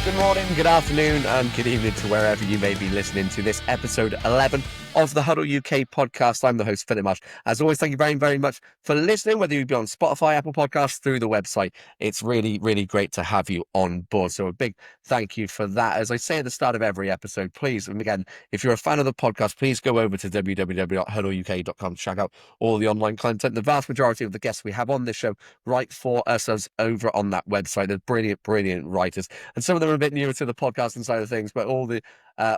Good morning, good afternoon, and good evening to wherever you may be listening to this episode 11 of the HuddleUK podcast. I'm the host, Philip Marsh. As always, thank you very, very much for listening, whether you be on Spotify, Apple Podcasts, through the website. It's really, really great to have you on board. So a big thank you for that. As I say at the start of every episode, please, and again, if you're a fan of the podcast, please go over to www.huddleuk.com to check out all the online content. The vast majority of the guests we have on this show write for us over on that website. They're brilliant, brilliant writers. And some of them are a bit newer to the podcasting side of things, but all the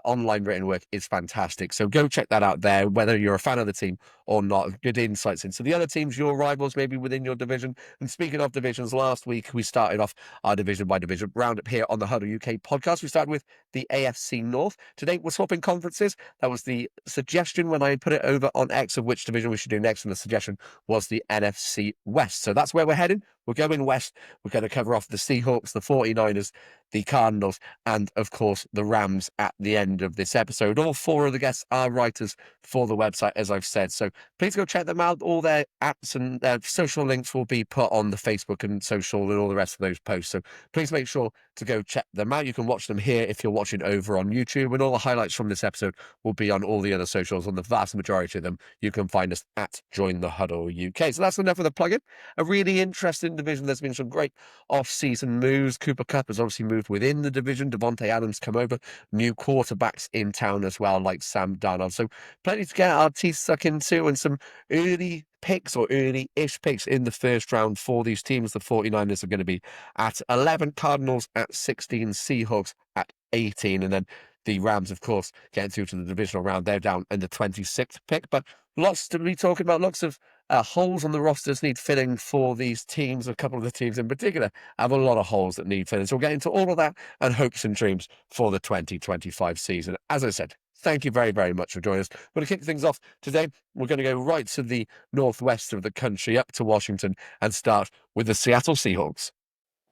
online written work is fantastic. So go check that out there, whether you're a fan of the team or not. Good insights into the other teams, your rivals, maybe within your division. And speaking of divisions, last week we started off our division by division roundup here on the HuddleUK podcast. We started with the AFC North. Today we're swapping conferences. That was the suggestion when I put it over on X of which division we should do next, and the suggestion was the NFC West. So that's where we're heading. We're going west. We're going to cover off the Seahawks, the 49ers, the Cardinals, and of course the Rams at the end of this episode. All four of the guests are writers for the website, as I've said. So please go check them out. All their apps and social links will be put on the Facebook and social and all the rest of those posts. So please make sure to go check them out. You can watch them here if you're watching over on YouTube, and all the highlights from this episode will be on all the other socials. On the vast majority of them, you can find us at Join the Huddle UK. So that's enough of the plug-in. A really interesting division. There's been some great off-season moves. Cooper Kupp has obviously moved within the division. Devontae Adams come over. New quarterbacks in town as well, like Sam Darnold. So plenty to get our teeth stuck into, and some early picks or early-ish picks in the first round for these teams. The 49ers are going to be at 11, Cardinals at 16, Seahawks at 18, and then the Rams, of course, getting through to the divisional round. They're down in the 26th pick, but lots to be talking about. Lots of holes on the rosters need filling for these teams. A couple of the teams in particular have a lot of holes that need filling. So we'll get into all of that and hopes and dreams for the 2025 season. As I said, thank you very, very much for joining us. We're going to kick things off today. We're going to go right to the northwest of the country, up to Washington, and start with the Seattle Seahawks.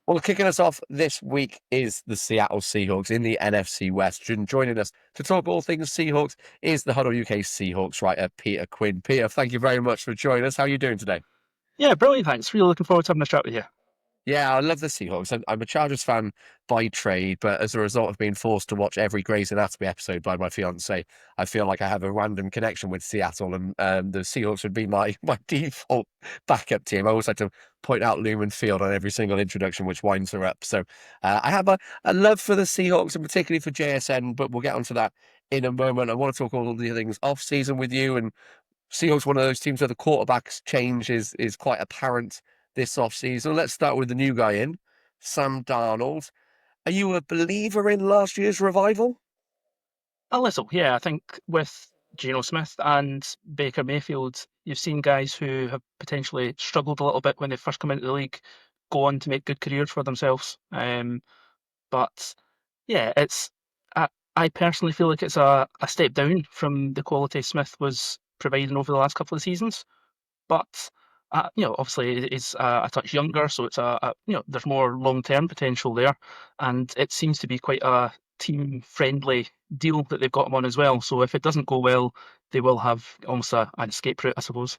Well, kicking us off this week is the Seattle Seahawks in the NFC West. And joining us to talk all things Seahawks is the HuddleUK Seahawks writer, Peter Quinn. Peter, thank you very much for joining us. How are you doing today? Yeah, brilliant, thanks. Really looking forward to having a chat with you. Yeah, I love the Seahawks. I'm a Chargers fan by trade, but as a result of being forced to watch every Grey's Anatomy episode by my fiance, I feel like I have a random connection with Seattle, and the Seahawks would be my default backup team. I always had to point out Lumen Field on every single introduction, which winds her up. So I have a love for the Seahawks, and particularly for JSN, but we'll get onto that in a moment. I want to talk all the things off-season with you, and Seahawks, one of those teams where the quarterback's change is quite apparent this offseason. Let's start with the new guy in, Sam Darnold. Are you a believer in last year's revival? A little, yeah. I think with Geno Smith and Baker Mayfield, you've seen guys who have potentially struggled a little bit when they first come into the league go on to make good careers for themselves. But yeah, I personally feel like it's a step down from the quality Smith was providing over the last couple of seasons. But obviously it's a touch younger, so it's there's more long-term potential there, and it seems to be quite a team-friendly deal that they've got him on as well. So if it doesn't go well, they will have almost an escape route, I suppose.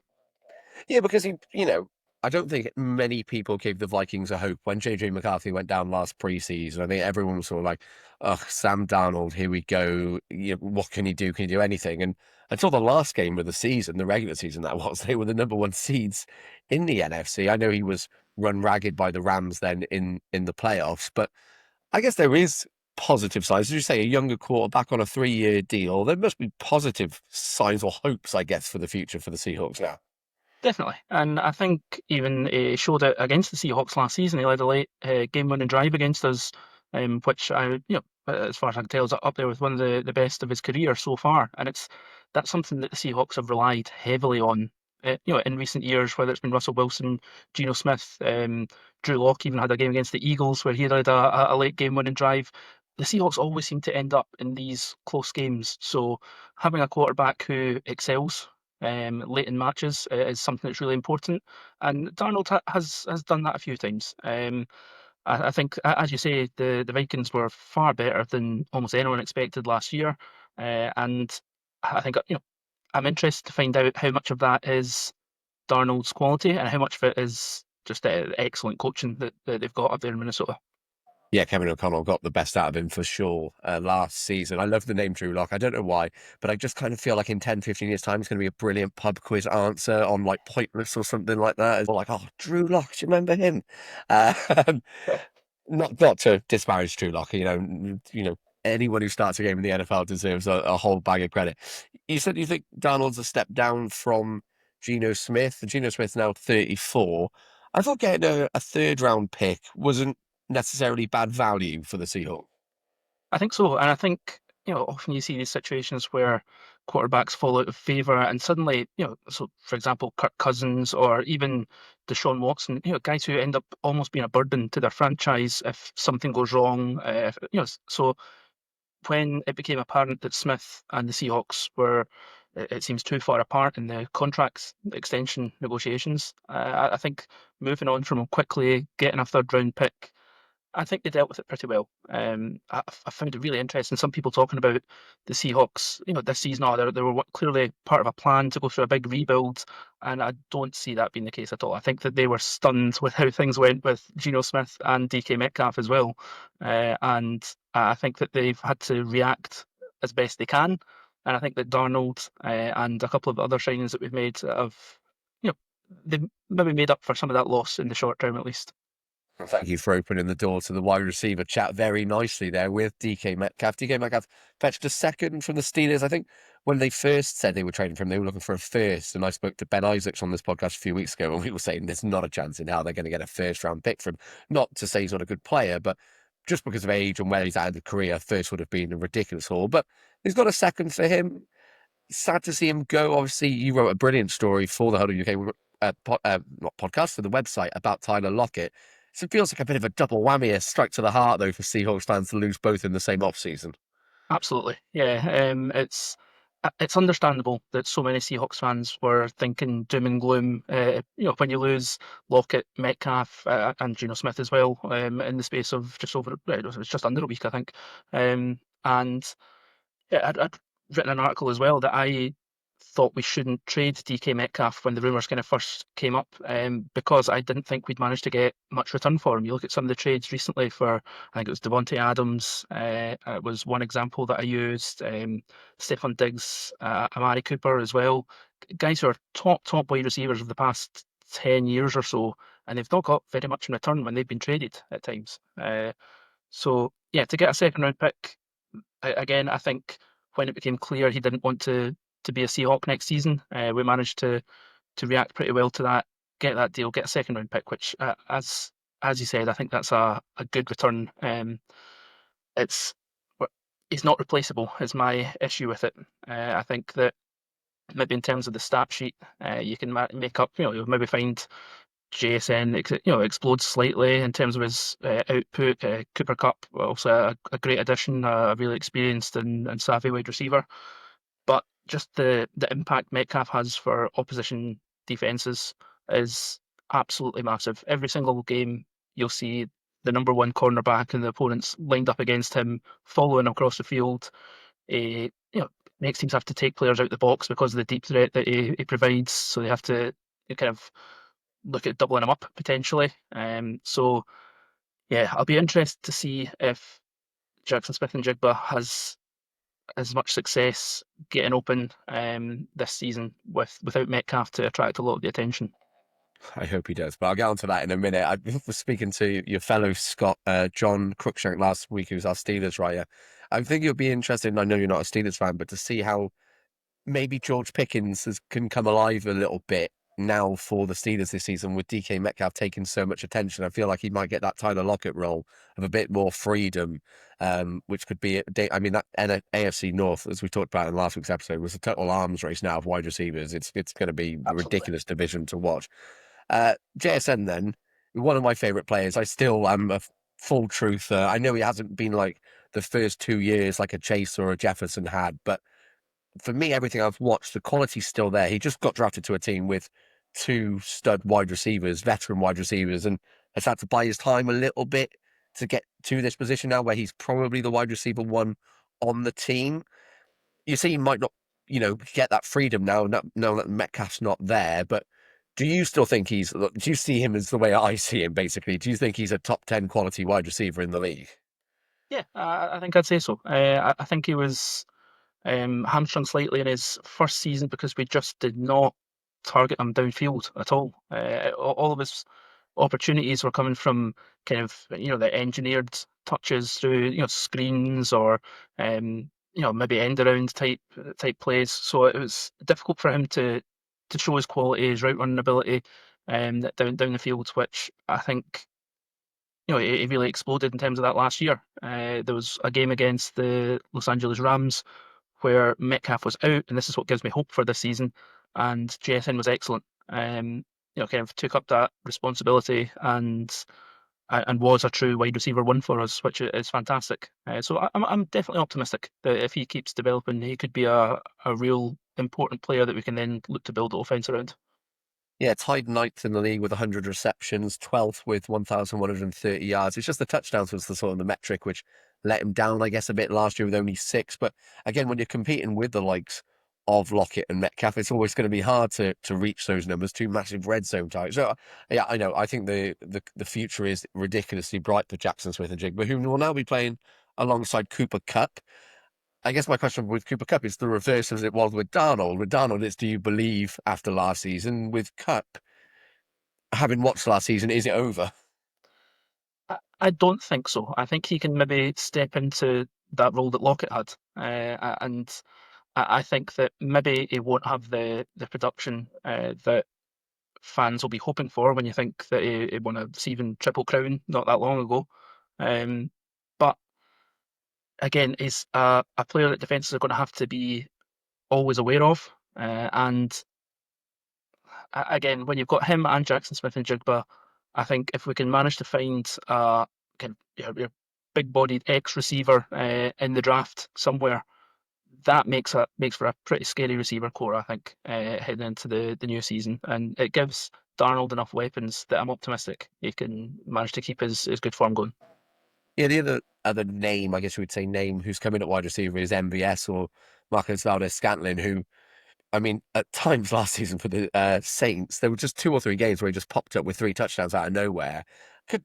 Yeah, because I don't think many people gave the Vikings a hope when JJ McCarthy went down last preseason. I think everyone was sort of like, "Oh, Sam Darnold, here we go. What can he do? Can he do anything?" And until the last game of the season, the regular season that was, they were the number one seeds in the NFC. I know he was run ragged by the Rams then in the playoffs, but I guess there is positive signs. As you say, a younger quarterback on a 3-year deal. There must be positive signs or hopes, I guess, for the future for the Seahawks now. Definitely, and I think even he showed it against the Seahawks last season. He led a late game-winning drive against us, which as far as I can tell, is up there with one of the best of his career so far. And that's something that the Seahawks have relied heavily on, in recent years, whether it's been Russell Wilson, Geno Smith, Drew Lock even had a game against the Eagles where he led a late game-winning drive. The Seahawks always seem to end up in these close games. So having a quarterback who excels late in matches is something that's really important, and Darnold has done that a few times. I think, as you say, the Vikings were far better than almost anyone expected last year, and I think I'm interested to find out how much of that is Darnold's quality and how much of it is just excellent coaching that they've got up there in Minnesota. Yeah, Kevin O'Connell got the best out of him for sure last season. I love the name Drew Lock. I don't know why, but I just kind of feel like in 10, 15 years' time, it's going to be a brilliant pub quiz answer on like Pointless or something like that. It's all like, oh, Drew Lock, do you remember him? Um, not to disparage Drew Lock, anyone who starts a game in the NFL deserves a whole bag of credit. You said you think Darnold's a step down from Geno Smith. Geno Smith's now 34. I thought getting a third round pick wasn't necessarily bad value for the Seahawks. I think so, and I think often you see these situations where quarterbacks fall out of favor, and suddenly so for example, Kirk Cousins or even Deshaun Watson, guys who end up almost being a burden to their franchise if something goes wrong. So when it became apparent that Smith and the Seahawks were, it seems, too far apart in the contracts extension negotiations, I think moving on from him quickly, getting a third round pick, I think they dealt with it pretty well. I found it really interesting. Some people talking about the Seahawks, this season, they were clearly part of a plan to go through a big rebuild, and I don't see that being the case at all. I think that they were stunned with how things went with Geno Smith and DK Metcalf as well, and I think that they've had to react as best they can. And I think that Darnold and a couple of other signings that we've made have, you know, they've maybe made up for some of that loss in the short term at least. Well, thank you for opening the door to the wide receiver chat very nicely there with DK Metcalf. DK Metcalf fetched a second from the Steelers. I think when they first said they were trading for him, they were looking for a first. And I spoke to Ben Isaacs on this podcast a few weeks ago, and we were saying there's not a chance in how they're going to get a first round pick from him. Not to say he's not a good player, but just because of age and where he's at in the career, first would have been a ridiculous haul. But he's got a second for him. Sad to see him go. Obviously, you wrote a brilliant story for the HuddleUK not podcast, for the website about Tyler Lockett. So it feels like a bit of a double whammy, a strike to the heart, though, for Seahawks fans to lose both in the same offseason. Absolutely, yeah. It's understandable that so many Seahawks fans were thinking doom and gloom. When you lose Lockett, Metcalf, and Geno Smith as well, in the space of just over, it was just under a week, I think. And yeah, I'd written an article as well that I thought we shouldn't trade DK Metcalf when the rumours kind of first came up, because I didn't think we'd managed to get much return for him. You look at some of the trades recently for, I think it was Devontae Adams, it was one example that I used, Stephon Diggs, Amari Cooper as well. Guys who are top wide receivers of the past 10 years or so, and they've not got very much in return when they've been traded at times. So yeah, to get a second round pick, again, I think when it became clear he didn't want to be a Seahawk next season, we managed to react pretty well to that, get that deal, get a second round pick, which, as you said, I think that's a good return. It's He's not replaceable. Is my issue with it. I think that maybe in terms of the stat sheet, you can make up. You'll maybe find JSN, explodes slightly in terms of his output. Cooper Cup, also a great addition, a really experienced and savvy wide receiver. But just the impact Metcalf has for opposition defenses is absolutely massive. Every single game, you'll see the number one cornerback and the opponents lined up against him, following across the field. Makes teams have to take players out the box because of the deep threat that he provides. So they have to kind of look at doubling him up potentially. So yeah, I'll be interested to see if Jackson Smith and Jigba has as much success getting open this season without Metcalf to attract a lot of the attention. I hope he does, but I'll get onto that in a minute. I was speaking to your fellow Scott, John Cruikshank, last week, who's our Steelers writer. I think you'll be interested, and I know you're not a Steelers fan, but to see how maybe George Pickens can come alive a little bit now for the Steelers this season with DK Metcalf taking so much attention. I feel like he might get that Tyler Lockett role of a bit more freedom, which could be, I mean, that AFC North, as we talked about in last week's episode, was a total arms race now of wide receivers. It's going to be a Absolutely. ridiculous division to watch. JSN then, one of my favourite players. I still am a full truther. I know he hasn't been like the first 2 years like a Chase or a Jefferson had, but for me, everything I've watched, the quality's still there. He just got drafted to a team with two stud wide receivers, veteran wide receivers, and has had to buy his time a little bit to get to this position now where he's probably the wide receiver one on the team. You see, he might not, get that freedom now that Metcalf's not there, but Do you still think do you see him as the way I see him, basically? Do you think he's a top 10 quality wide receiver in the league? Yeah, I think I'd say so. I think he was hamstrung slightly in his first season because we just did not target him downfield at all. All of his opportunities were coming from kind of the engineered touches through screens or maybe end around type plays. So it was difficult for him to show his quality, his route running ability, down the field, which I think he really exploded in terms of that last year. There was a game against the Los Angeles Rams where Metcalf was out, and this is what gives me hope for this season. And JSN was excellent. Kind of took up that responsibility and was a true wide receiver one for us, which is fantastic. So I'm definitely optimistic that if he keeps developing, he could be a real important player that we can then look to build the offense around. Yeah, tied ninth in the league with 100 receptions, 12th with 1,130 yards. It's just the touchdowns was the sort of the metric which let him down, I guess, a bit last year with only 6. But again, when you're competing with the likes of Lockett and Metcalf, it's always going to be hard to reach those numbers. Two massive red zone targets. So yeah, I know. I think the future is ridiculously bright for Jackson Smith and Jigba, who will now be playing alongside Cooper Kupp. I guess my question with Cooper Kupp is the reverse as it was with Darnold. With Darnold, it's do you believe after last season? With Kupp, having watched last season, is it over? I don't think so. I think he can maybe step into that role that Lockett had, and I think that maybe he won't have the production that fans will be hoping for when you think that he won a Stephen Triple Crown not that long ago. Um, but again, he's a player that defenses are going to have to be always aware of. And again, when you've got him and Jackson Smith and Jigba, I think if we can manage to find kind of your big-bodied X receiver in the draft somewhere, that makes for a pretty scary receiver core, I think, heading into the new season, and it gives Darnold enough weapons that I'm optimistic he can manage to keep his good form going. Yeah, the other name, I guess you would say name, who's coming at wide receiver is MVS or Marcus Valdez-Scantling, who, I mean, at times last season for the Saints, there were just 2 or 3 games where he just popped up with 3 touchdowns out of nowhere. Could,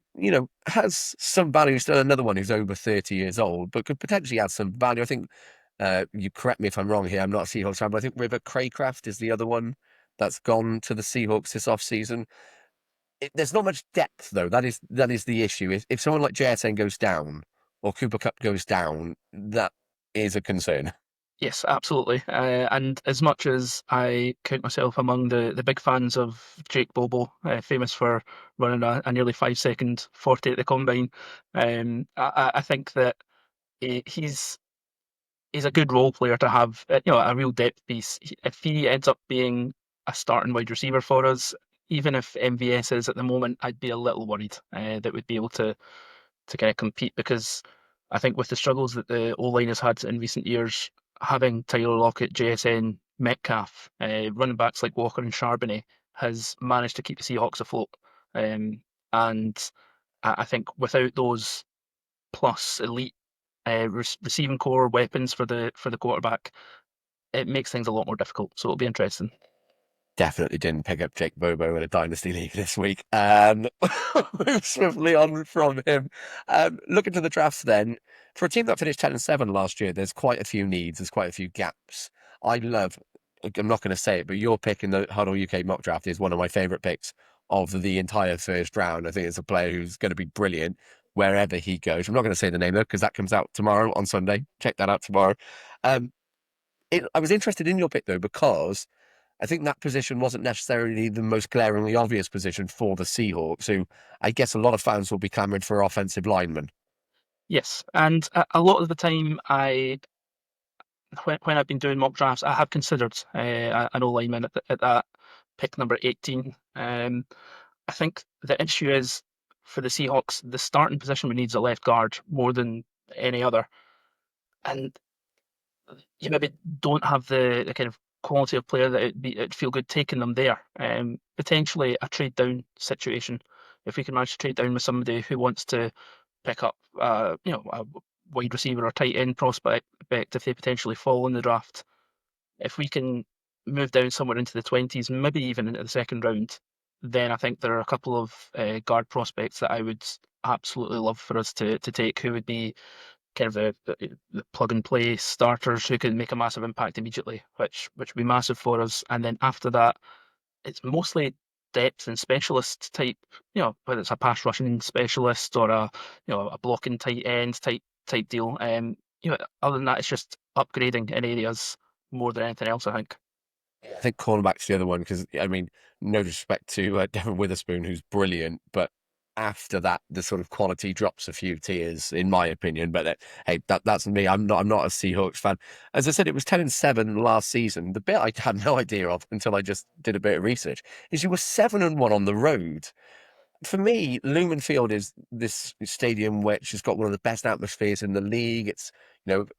has some value. Still another one who's over 30 years old, but could potentially add some value. I think, you correct me if I'm wrong here, I'm not a Seahawks fan, but I think River Craycraft is the other one that's gone to the Seahawks this offseason. There's not much depth, though. That is the issue. If someone like JSN goes down or Cooper Cup goes down, that is a concern. Yes, absolutely. And as much as I count myself among the big fans of Jake Bobo, famous for running a nearly 5 second 40 at the combine, I think that he's a good role player to have, a real depth piece. If he ends up being a starting wide receiver for us, even if MVS is at the moment, I'd be a little worried that we'd be able to kind of compete because I think with the struggles that the O line has had in recent years, having Tyler Lockett, JSN, Metcalf, running backs like Walker and Charbonnet has managed to keep the Seahawks afloat. And I think without those plus elite receiving core weapons for the quarterback, it makes things a lot more difficult. So it'll be interesting. Definitely didn't pick up Jake Bobo in a dynasty league this week. Move swiftly on from him. Looking to the drafts then, for a team that finished 10-7 last year, there's quite a few needs, there's quite a few gaps. I'm not going to say it, but your pick in the Huddle UK mock draft is one of my favourite picks of the entire first round. I think it's a player who's going to be brilliant wherever he goes. I'm not going to say the name though, because that comes out tomorrow on Sunday. Check that out tomorrow. Um, I was interested in your pick though, because I think that position wasn't necessarily the most glaringly obvious position for the Seahawks, who I guess a lot of fans will be clamouring for offensive linemen. Yes, and a lot of the time, when I've been doing mock drafts, I have considered an O lineman at that pick number 18. I think the issue is for the Seahawks, the starting position we need is a left guard more than any other, and you maybe don't have the kind of quality of player that it'd feel good taking them there. Potentially a trade down situation if we can manage to trade down with somebody who wants to pick up, a wide receiver or tight end prospect if they potentially fall in the draft. If we can move down somewhere into the 20s, maybe even into the second round, then I think there are a couple of guard prospects that I would absolutely love for us to take, who would be kind of the plug and play starters who can make a massive impact immediately, which would be massive for us. And then after that, it's mostly depth and specialist type, whether it's a pass rushing specialist or a blocking tight end type deal. Other than that, it's just upgrading in areas more than anything else, I think. I think cornerback's the other one because, I mean, no disrespect to Devon Witherspoon, who's brilliant, but after that, the sort of quality drops a few tiers, in my opinion. But hey, that's me. I'm not a Seahawks fan. As I said, it was 10-7 last season. The bit I had no idea of until I just did a bit of research is you were 7-1 on the road. For me, Lumen Field is this stadium which has got one of the best atmospheres in the league. It's,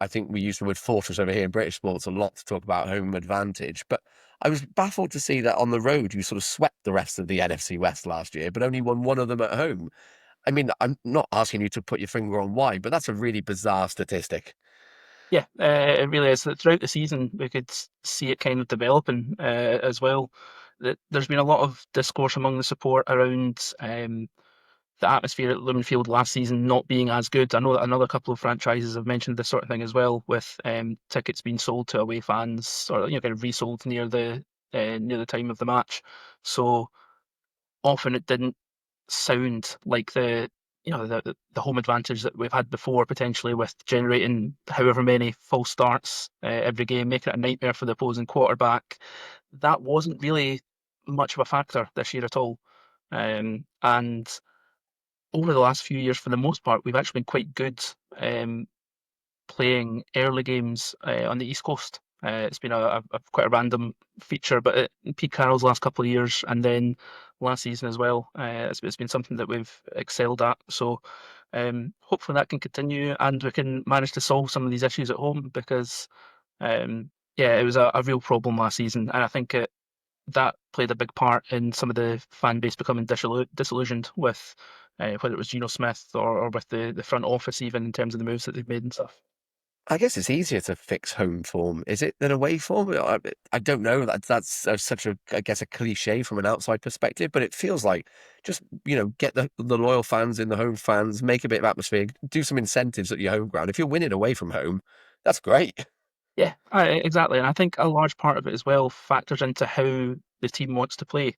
I think we use the word fortress over here in British sports a lot to talk about home advantage. But I was baffled to see that on the road you sort of swept the rest of the NFC West last year, but only won one of them at home. I mean, I'm not asking you to put your finger on why, but that's a really bizarre statistic. Yeah, it really is. Throughout the season, we could see it kind of developing as well. There's been a lot of discourse among the support around the atmosphere at Lumen Field last season not being as good. I know that another couple of franchises have mentioned this sort of thing as well, with tickets being sold to away fans or kind of resold near the time of the match. So often it didn't sound like the home advantage that we've had before, potentially with generating however many false starts every game, making it a nightmare for the opposing quarterback. That wasn't really much of a factor this year at all. And over the last few years, for the most part, we've actually been quite good um, playing early games on the East Coast. It's been quite a random feature, but Pete Carroll's last couple of years and then last season as well, it's been something that we've excelled at. So hopefully that can continue and we can manage to solve some of these issues at home because, yeah, it was a real problem last season, and I think that played a big part in some of the fan base becoming disillusioned with whether it was Geno Smith or with the front office, even in terms of the moves that they've made and stuff. I guess it's easier to fix home form, is it, than away form? I don't know. That's such a, I guess, a cliche from an outside perspective, but it feels like just, get the loyal fans in, the home fans, make a bit of atmosphere, do some incentives at your home ground. If you're winning away from home, that's great. Yeah, exactly. And I think a large part of it as well factors into how the team wants to play.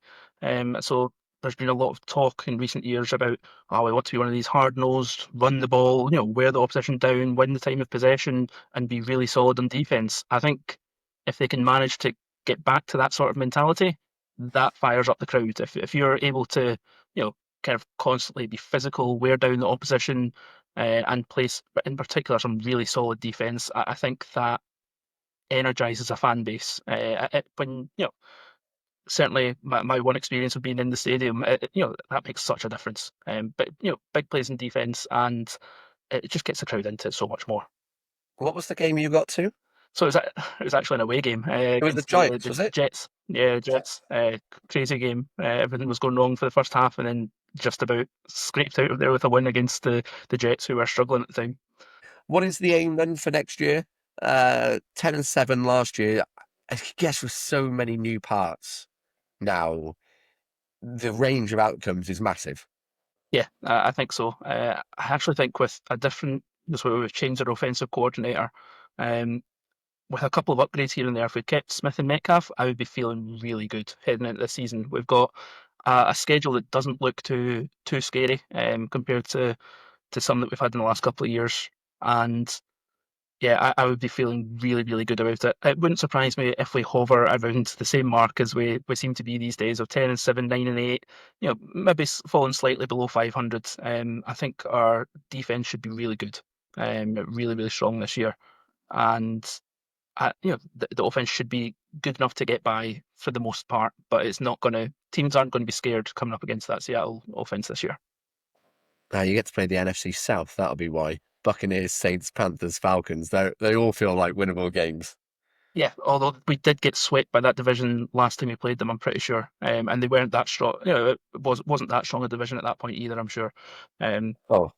So there's been a lot of talk in recent years about, oh, we want to be one of these hard-nosed, run the ball, wear the opposition down, win the time of possession, and be really solid on defense. I think if they can manage to get back to that sort of mentality, that fires up the crowd. If you're able to, kind of constantly be physical, wear down the opposition, and place, in particular, some really solid defense, I think that energizes a fan base. When certainly my one experience of being in the stadium, that makes such a difference. But big plays in defense, and it just gets the crowd into it so much more. What was the game you got to? So it was actually an away game It was the against Giants, the was it? Jets. Yeah, Jets. Crazy game. Everything was going wrong for the first half, and then just about scraped out of there with a win against the Jets, who were struggling at the time. What is the aim then for next year? 10-7 last year. I guess with so many new parts now, the range of outcomes is massive. Yeah, I think so. I actually think with a different, so we've changed our offensive coordinator, um, with a couple of upgrades here and there. If we kept Smith and Metcalf, I would be feeling really good heading into this season. We've got a schedule that doesn't look too scary compared to some that we've had in the last couple of years, and yeah, I would be feeling really good about it. It wouldn't surprise me if we hover around the same mark as we seem to be these days of 10-7, 9-8. Maybe falling slightly below 500. I think our defense should be really good, really strong this year, and the offense should be good enough to get by for the most part. But it's not going to. Teams aren't going to be scared coming up against that Seattle offense this year. Now you get to play the NFC South. That'll be why. Buccaneers, Saints, Panthers, Falcons. They all feel like winnable games. Yeah, although we did get swept by that division last time we played them, I'm pretty sure, and they weren't that strong. It wasn't that strong a division at that point either, I'm sure. Um, Oh,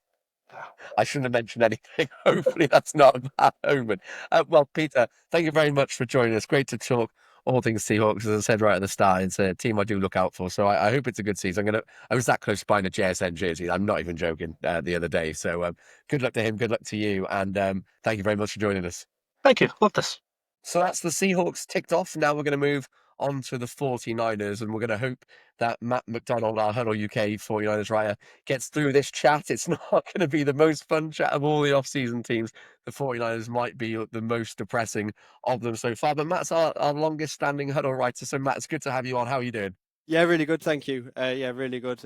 I shouldn't have mentioned anything. Hopefully, that's not a bad omen. Well, Peter, thank you very much for joining us. Great to talk all things Seahawks, as I said right at the start, it's a team I do look out for. So I hope it's a good season. I was that close to buying a JSN jersey. I'm not even joking. The other day. So good luck to him. Good luck to you. And thank you very much for joining us. Thank you. Love this. So that's the Seahawks ticked off. Now we're going to move on to the 49ers, and we're going to hope that Matt McDonald, our HuddleUK 49ers writer, gets through this chat. It's not going to be the most fun chat of all the off-season teams. The 49ers might be the most depressing of them so far, but Matt's our longest-standing Huddle writer. So, Matt, it's good to have you on. How are you doing? Yeah, really good. Thank you. Yeah, really good.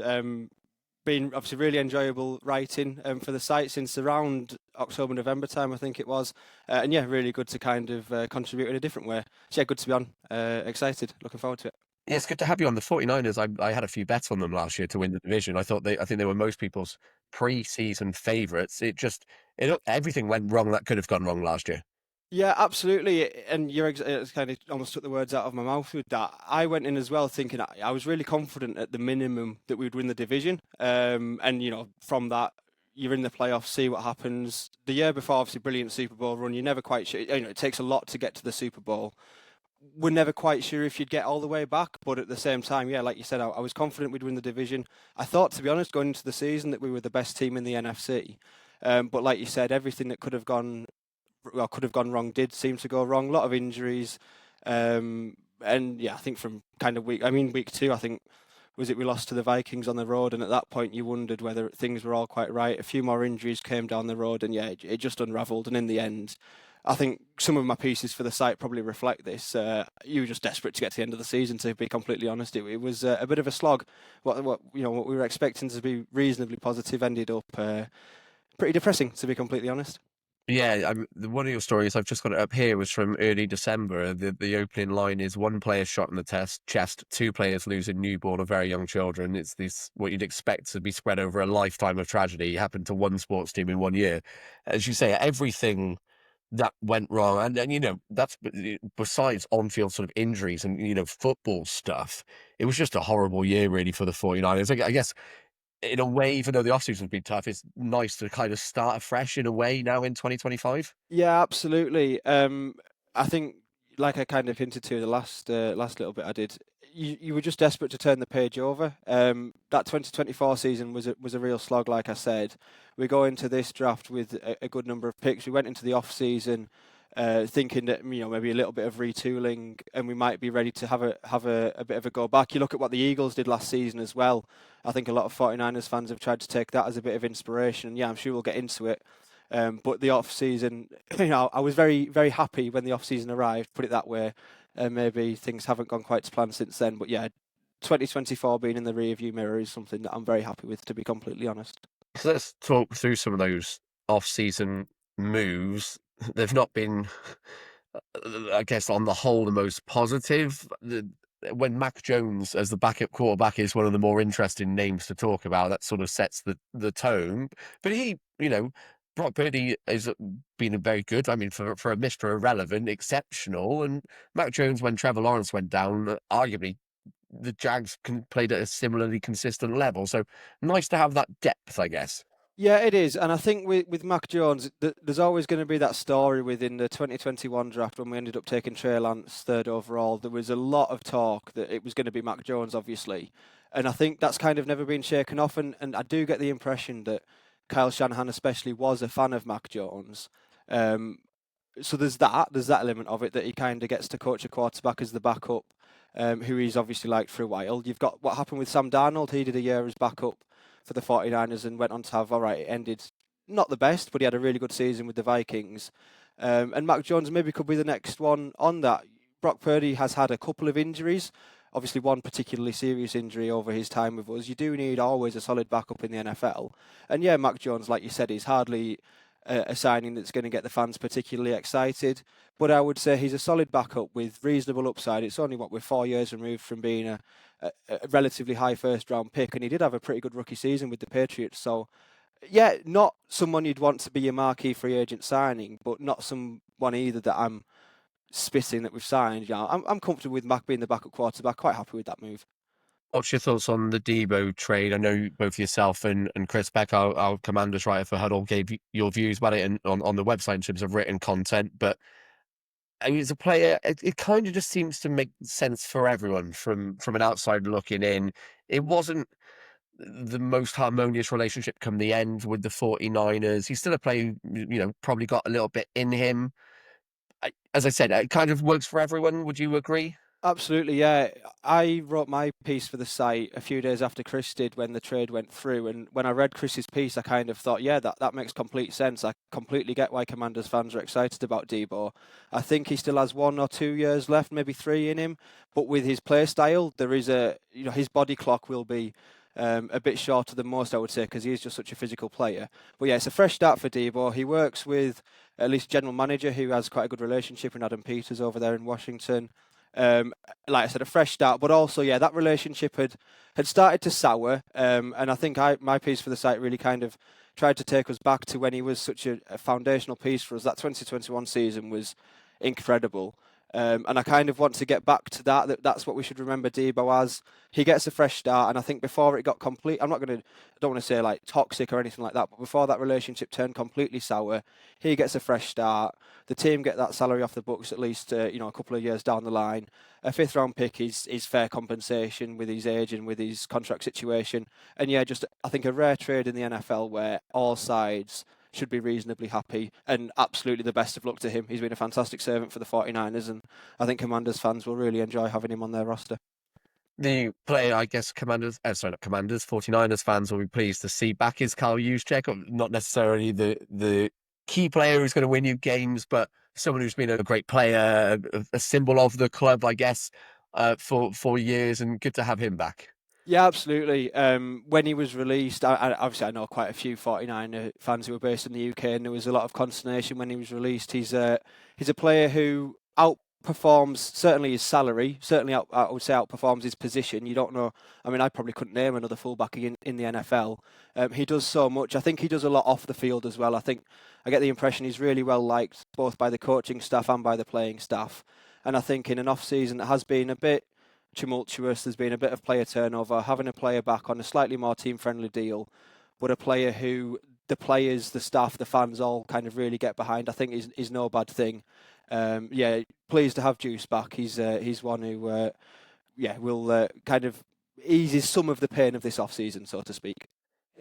Been obviously really enjoyable writing for the site since around October, November time, I think it was. And yeah, really good to kind of contribute in a different way. So yeah, good to be on. Excited. Looking forward to it. Yeah, it's good to have you on. The 49ers, I had a few bets on them last year to win the division. I think they were most people's pre-season favourites. Everything went wrong that could have gone wrong last year. Yeah, absolutely. And you're kind of almost took the words out of my mouth with that. I went in as well thinking I was really confident at the minimum that we'd win the division. And, you know, from that, you're in the playoffs, see what happens. The year before, obviously, brilliant Super Bowl run. You're never quite sure. You know, it takes a lot to get to the Super Bowl. We're never quite sure if you'd get all the way back. But at the same time, yeah, like you said, I was confident we'd win the division. I thought, to be honest, going into the season that we were the best team in the NFC. But like you said, everything that could have gone wrong did seem to go wrong. A lot of injuries, and yeah, I think from kind of week 2, I think we lost to the Vikings on the road, and at that point you wondered whether things were all quite right. A few more injuries came down the road, and yeah, it just unravelled. And in the end, I think some of my pieces for the site probably reflect this. You were just desperate to get to the end of the season, to be completely honest. It was a bit of a slog. What we were expecting to be reasonably positive ended up pretty depressing, to be completely honest. Yeah, one of your stories, I've just got it up here, was from early December. The opening line is one player shot in the chest, 2 players losing newborn or very young children. It's this what you'd expect to be spread over a lifetime of tragedy happened to one sports team in 1 year. As you say, everything that went wrong, and you know that's besides on-field sort of injuries and football stuff. It was just a horrible year really for the 49ers. I guess in a way, even though the offseason has been tough, it's nice to kind of start afresh in a way now in 2025. Yeah, absolutely. I think, like I kind of hinted to the last little bit I did, you were just desperate to turn the page over. That 2024 season was a real slog, like I said. We go into this draft with a good number of picks. We went into the off season thinking that maybe a little bit of retooling, and we might be ready to have a bit of a go back. You look at what the Eagles did last season as well. I think a lot of 49ers fans have tried to take that as a bit of inspiration. Yeah, I'm sure we'll get into it. But the off season, I was very, very happy when the off season arrived. Put it that way. Maybe things haven't gone quite to plan since then. But yeah, 2024 being in the rearview mirror is something that I'm very happy with, to be completely honest. So let's talk through some of those off-season moves. They've not been, I guess, on the whole, the most positive. When Mac Jones as the backup quarterback is one of the more interesting names to talk about, that sort of sets the tone. But Brock Purdy has been very good. I mean, for a Mr. Irrelevant, exceptional. And Mac Jones, when Trevor Lawrence went down, arguably the Jags played at a similarly consistent level. So nice to have that depth, I guess. Yeah, it is. And I think with Mac Jones, there's always going to be that story within the 2021 draft when we ended up taking Trey Lance 3rd overall. There was a lot of talk that it was going to be Mac Jones, obviously. And I think that's kind of never been shaken off. And I do get the impression that Kyle Shanahan especially was a fan of Mac Jones. So there's that element of it, that he kind of gets to coach a quarterback as the backup, who he's obviously liked for a while. You've got what happened with Sam Darnold. He did a year as backup for the 49ers and went on to have, it ended not the best, but he had a really good season with the Vikings. And Mac Jones maybe could be the next one on that. Brock Purdy has had a couple of injuries, obviously one particularly serious injury over his time with us. You do need always a solid backup in the NFL. And yeah, Mac Jones, like you said, is hardly a signing that's going to get the fans particularly excited. But I would say he's a solid backup with reasonable upside. It's only we're 4 years removed from being a relatively high first-round pick, and he did have a pretty good rookie season with the Patriots. So, yeah, not someone you'd want to be your marquee free agent signing, but not someone either that I'm spitting that we've signed. I'm comfortable with Mac being the backup quarterback. Quite happy with that move. What's your thoughts on the Debo trade? I know both yourself and Chris Beck, our Commanders writer for Huddle, gave your views about it on the website in terms of written content. But I mean, as a player, it kind of just seems to make sense for everyone from an outside looking in. It wasn't the most harmonious relationship come the end with the 49ers. He's still a player who, probably got a little bit in him. As I said, it kind of works for everyone. Would you agree? Absolutely, yeah. I wrote my piece for the site a few days after Chris did when the trade went through. And when I read Chris's piece, I kind of thought, yeah, that makes complete sense. I completely get why Commanders fans are excited about Debo. I think he still has 1 or 2 years left, maybe 3 in him. But with his play style, there is his body clock will be a bit shorter than most, I would say, because he is just such a physical player. But yeah, it's a fresh start for Debo. He works with at least general manager who has quite a good relationship with Adam Peters over there in Washington. Like I said, a fresh start, but also, yeah, that relationship had started to sour. And I think my piece for the site really kind of tried to take us back to when he was such a foundational piece for us. That 2021 season was incredible. And I kind of want to get back to that's what we should remember Debo as. He gets a fresh start, and I think before it got complete, I don't want to say like toxic or anything like that, but before that relationship turned completely sour, he gets a fresh start. The team get that salary off the books at least, a couple of years down the line. A 5th round pick is fair compensation with his age and with his contract situation. And yeah, just I think a rare trade in the NFL where all sides should be reasonably happy, and absolutely the best of luck to him. He's been a fantastic servant for the 49ers, and I think Commanders fans will really enjoy having him on their roster. The player, I guess, not Commanders, 49ers fans will be pleased to see back is Callum Jacques. Not necessarily the key player who's going to win you games, but someone who's been a great player, a symbol of the club, I guess, for years, and good to have him back. Yeah, absolutely. When he was released, obviously I know quite a few 49er fans who were based in the UK, and there was a lot of consternation when he was released. He's a player who outperforms certainly his salary, certainly I would say outperforms his position. You don't know. I mean, I probably couldn't name another fullback in the NFL. He does so much. I think he does a lot off the field as well. I think I get the impression he's really well liked both by the coaching staff and by the playing staff. And I think in an off-season that has been a bit tumultuous, there's been a bit of player turnover, having a player back on a slightly more team-friendly deal, but a player who the players, the staff, the fans all kind of really get behind, I think is no bad thing. Yeah, pleased to have Juice back. He's one who, will kind of eases some of the pain of this off-season, so to speak.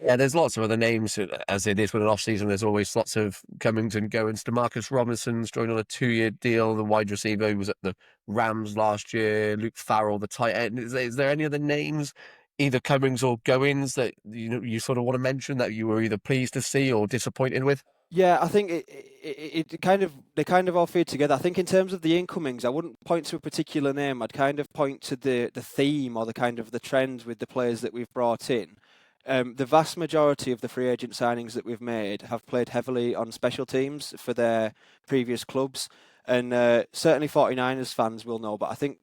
Yeah, there's lots of other names, as it is with an off-season. There's always lots of comings and goings. DeMarcus Robinson's joined on a 2-year deal. The wide receiver who was at the Rams last year. Luke Farrell, the tight end. Is there any other names, either comings or goings, that you sort of want to mention that you were either pleased to see or disappointed with? Yeah, I think they kind of all feed together. I think in terms of the incomings, I wouldn't point to a particular name. I'd kind of point to the theme or the trends with the players that we've brought in. The vast majority of the free agent signings that we've made have played heavily on special teams for their previous clubs, and certainly 49ers fans will know, but I think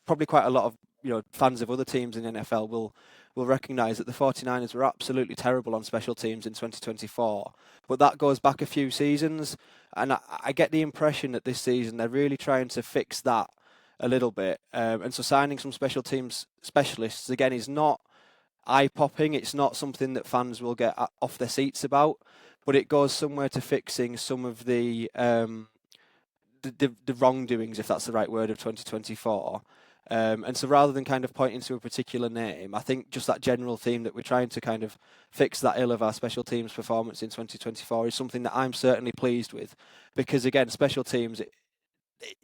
probably quite a lot of fans of other teams in the NFL will recognise that the 49ers were absolutely terrible on special teams in 2024, but that goes back a few seasons, and I get the impression that this season they're really trying to fix that a little bit, and so signing some special teams specialists again is not eye-popping. It's not something that fans will get off their seats about, but it goes somewhere to fixing some of the wrongdoings, if that's the right word, of 2024. And so rather than kind of pointing to a particular name, I think just that general theme that we're trying to kind of fix that ill of our special teams performance in 2024 is something that I'm certainly pleased with, because again, special teams,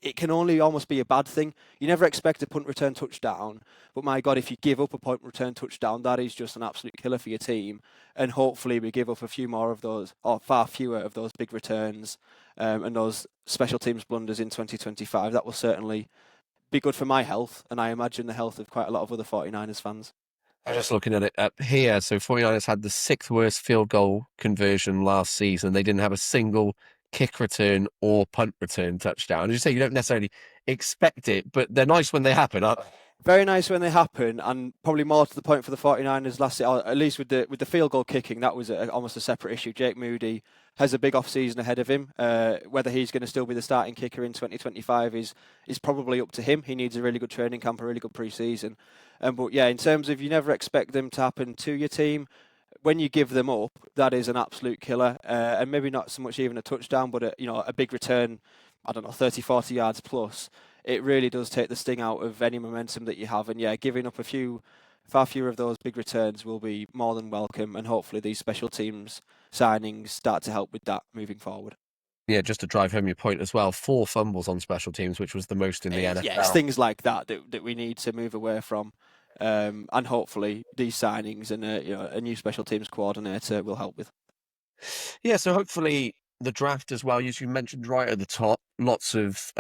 it can only almost be a bad thing. You never expect a punt return touchdown, but my God, if you give up a punt return touchdown, that is just an absolute killer for your team. And hopefully we give up a few more of those, or far fewer of those big returns and those special teams blunders in 2025. That will certainly be good for my health, and I imagine the health of quite a lot of other 49ers fans. I'm just looking at it up here. So 49ers had the 6th worst field goal conversion last season. They didn't have a single kick return or punt return touchdown. As you say, you don't necessarily expect it, but they're nice when they happen, aren't they? Very nice when they happen, and probably more to the point for the 49ers last year, or at least with the field goal kicking, that was almost a separate issue. Jake Moody has a big off-season ahead of him. Whether he's going to still be the starting kicker in 2025 is probably up to him. He needs a really good training camp, a really good pre-season. But yeah, in terms of you never expect them to happen to your team, when you give them up, that is an absolute killer, and maybe not so much even a touchdown, but a big return 30, 40 yards plus, it really does take the sting out of any momentum that you have. And yeah, giving up far fewer of those big returns will be more than welcome. And hopefully these special teams signings start to help with that moving forward. Yeah, just to drive home your point as well, 4 fumbles on special teams, which was the most in the NFL. Yeah, it's things like that we need to move away from. And hopefully these signings and a new special teams coordinator will help with. Yeah, so hopefully the draft as well, as you mentioned right at the top, lots of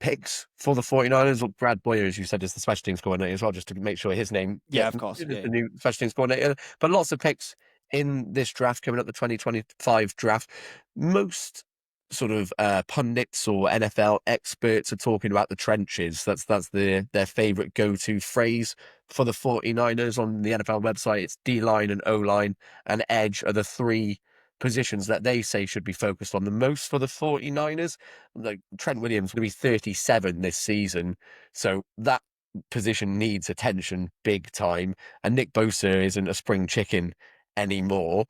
picks for the 49ers. Well, Brad Boyer, as you said, is the special teams coordinator as well, just to make sure his name. Yeah, of course. The new special teams coordinator. But lots of picks in this draft coming up, the 2025 draft. Most sort of pundits or NFL experts are talking about the trenches. That's their favorite go-to phrase for the 49ers on the NFL website. It's D-line and O-line and edge are the 3 positions that they say should be focused on the most for the 49ers. Like Trent Williams will be 37 this season, so that position needs attention big time. And Nick Bosa isn't a spring chicken anymore.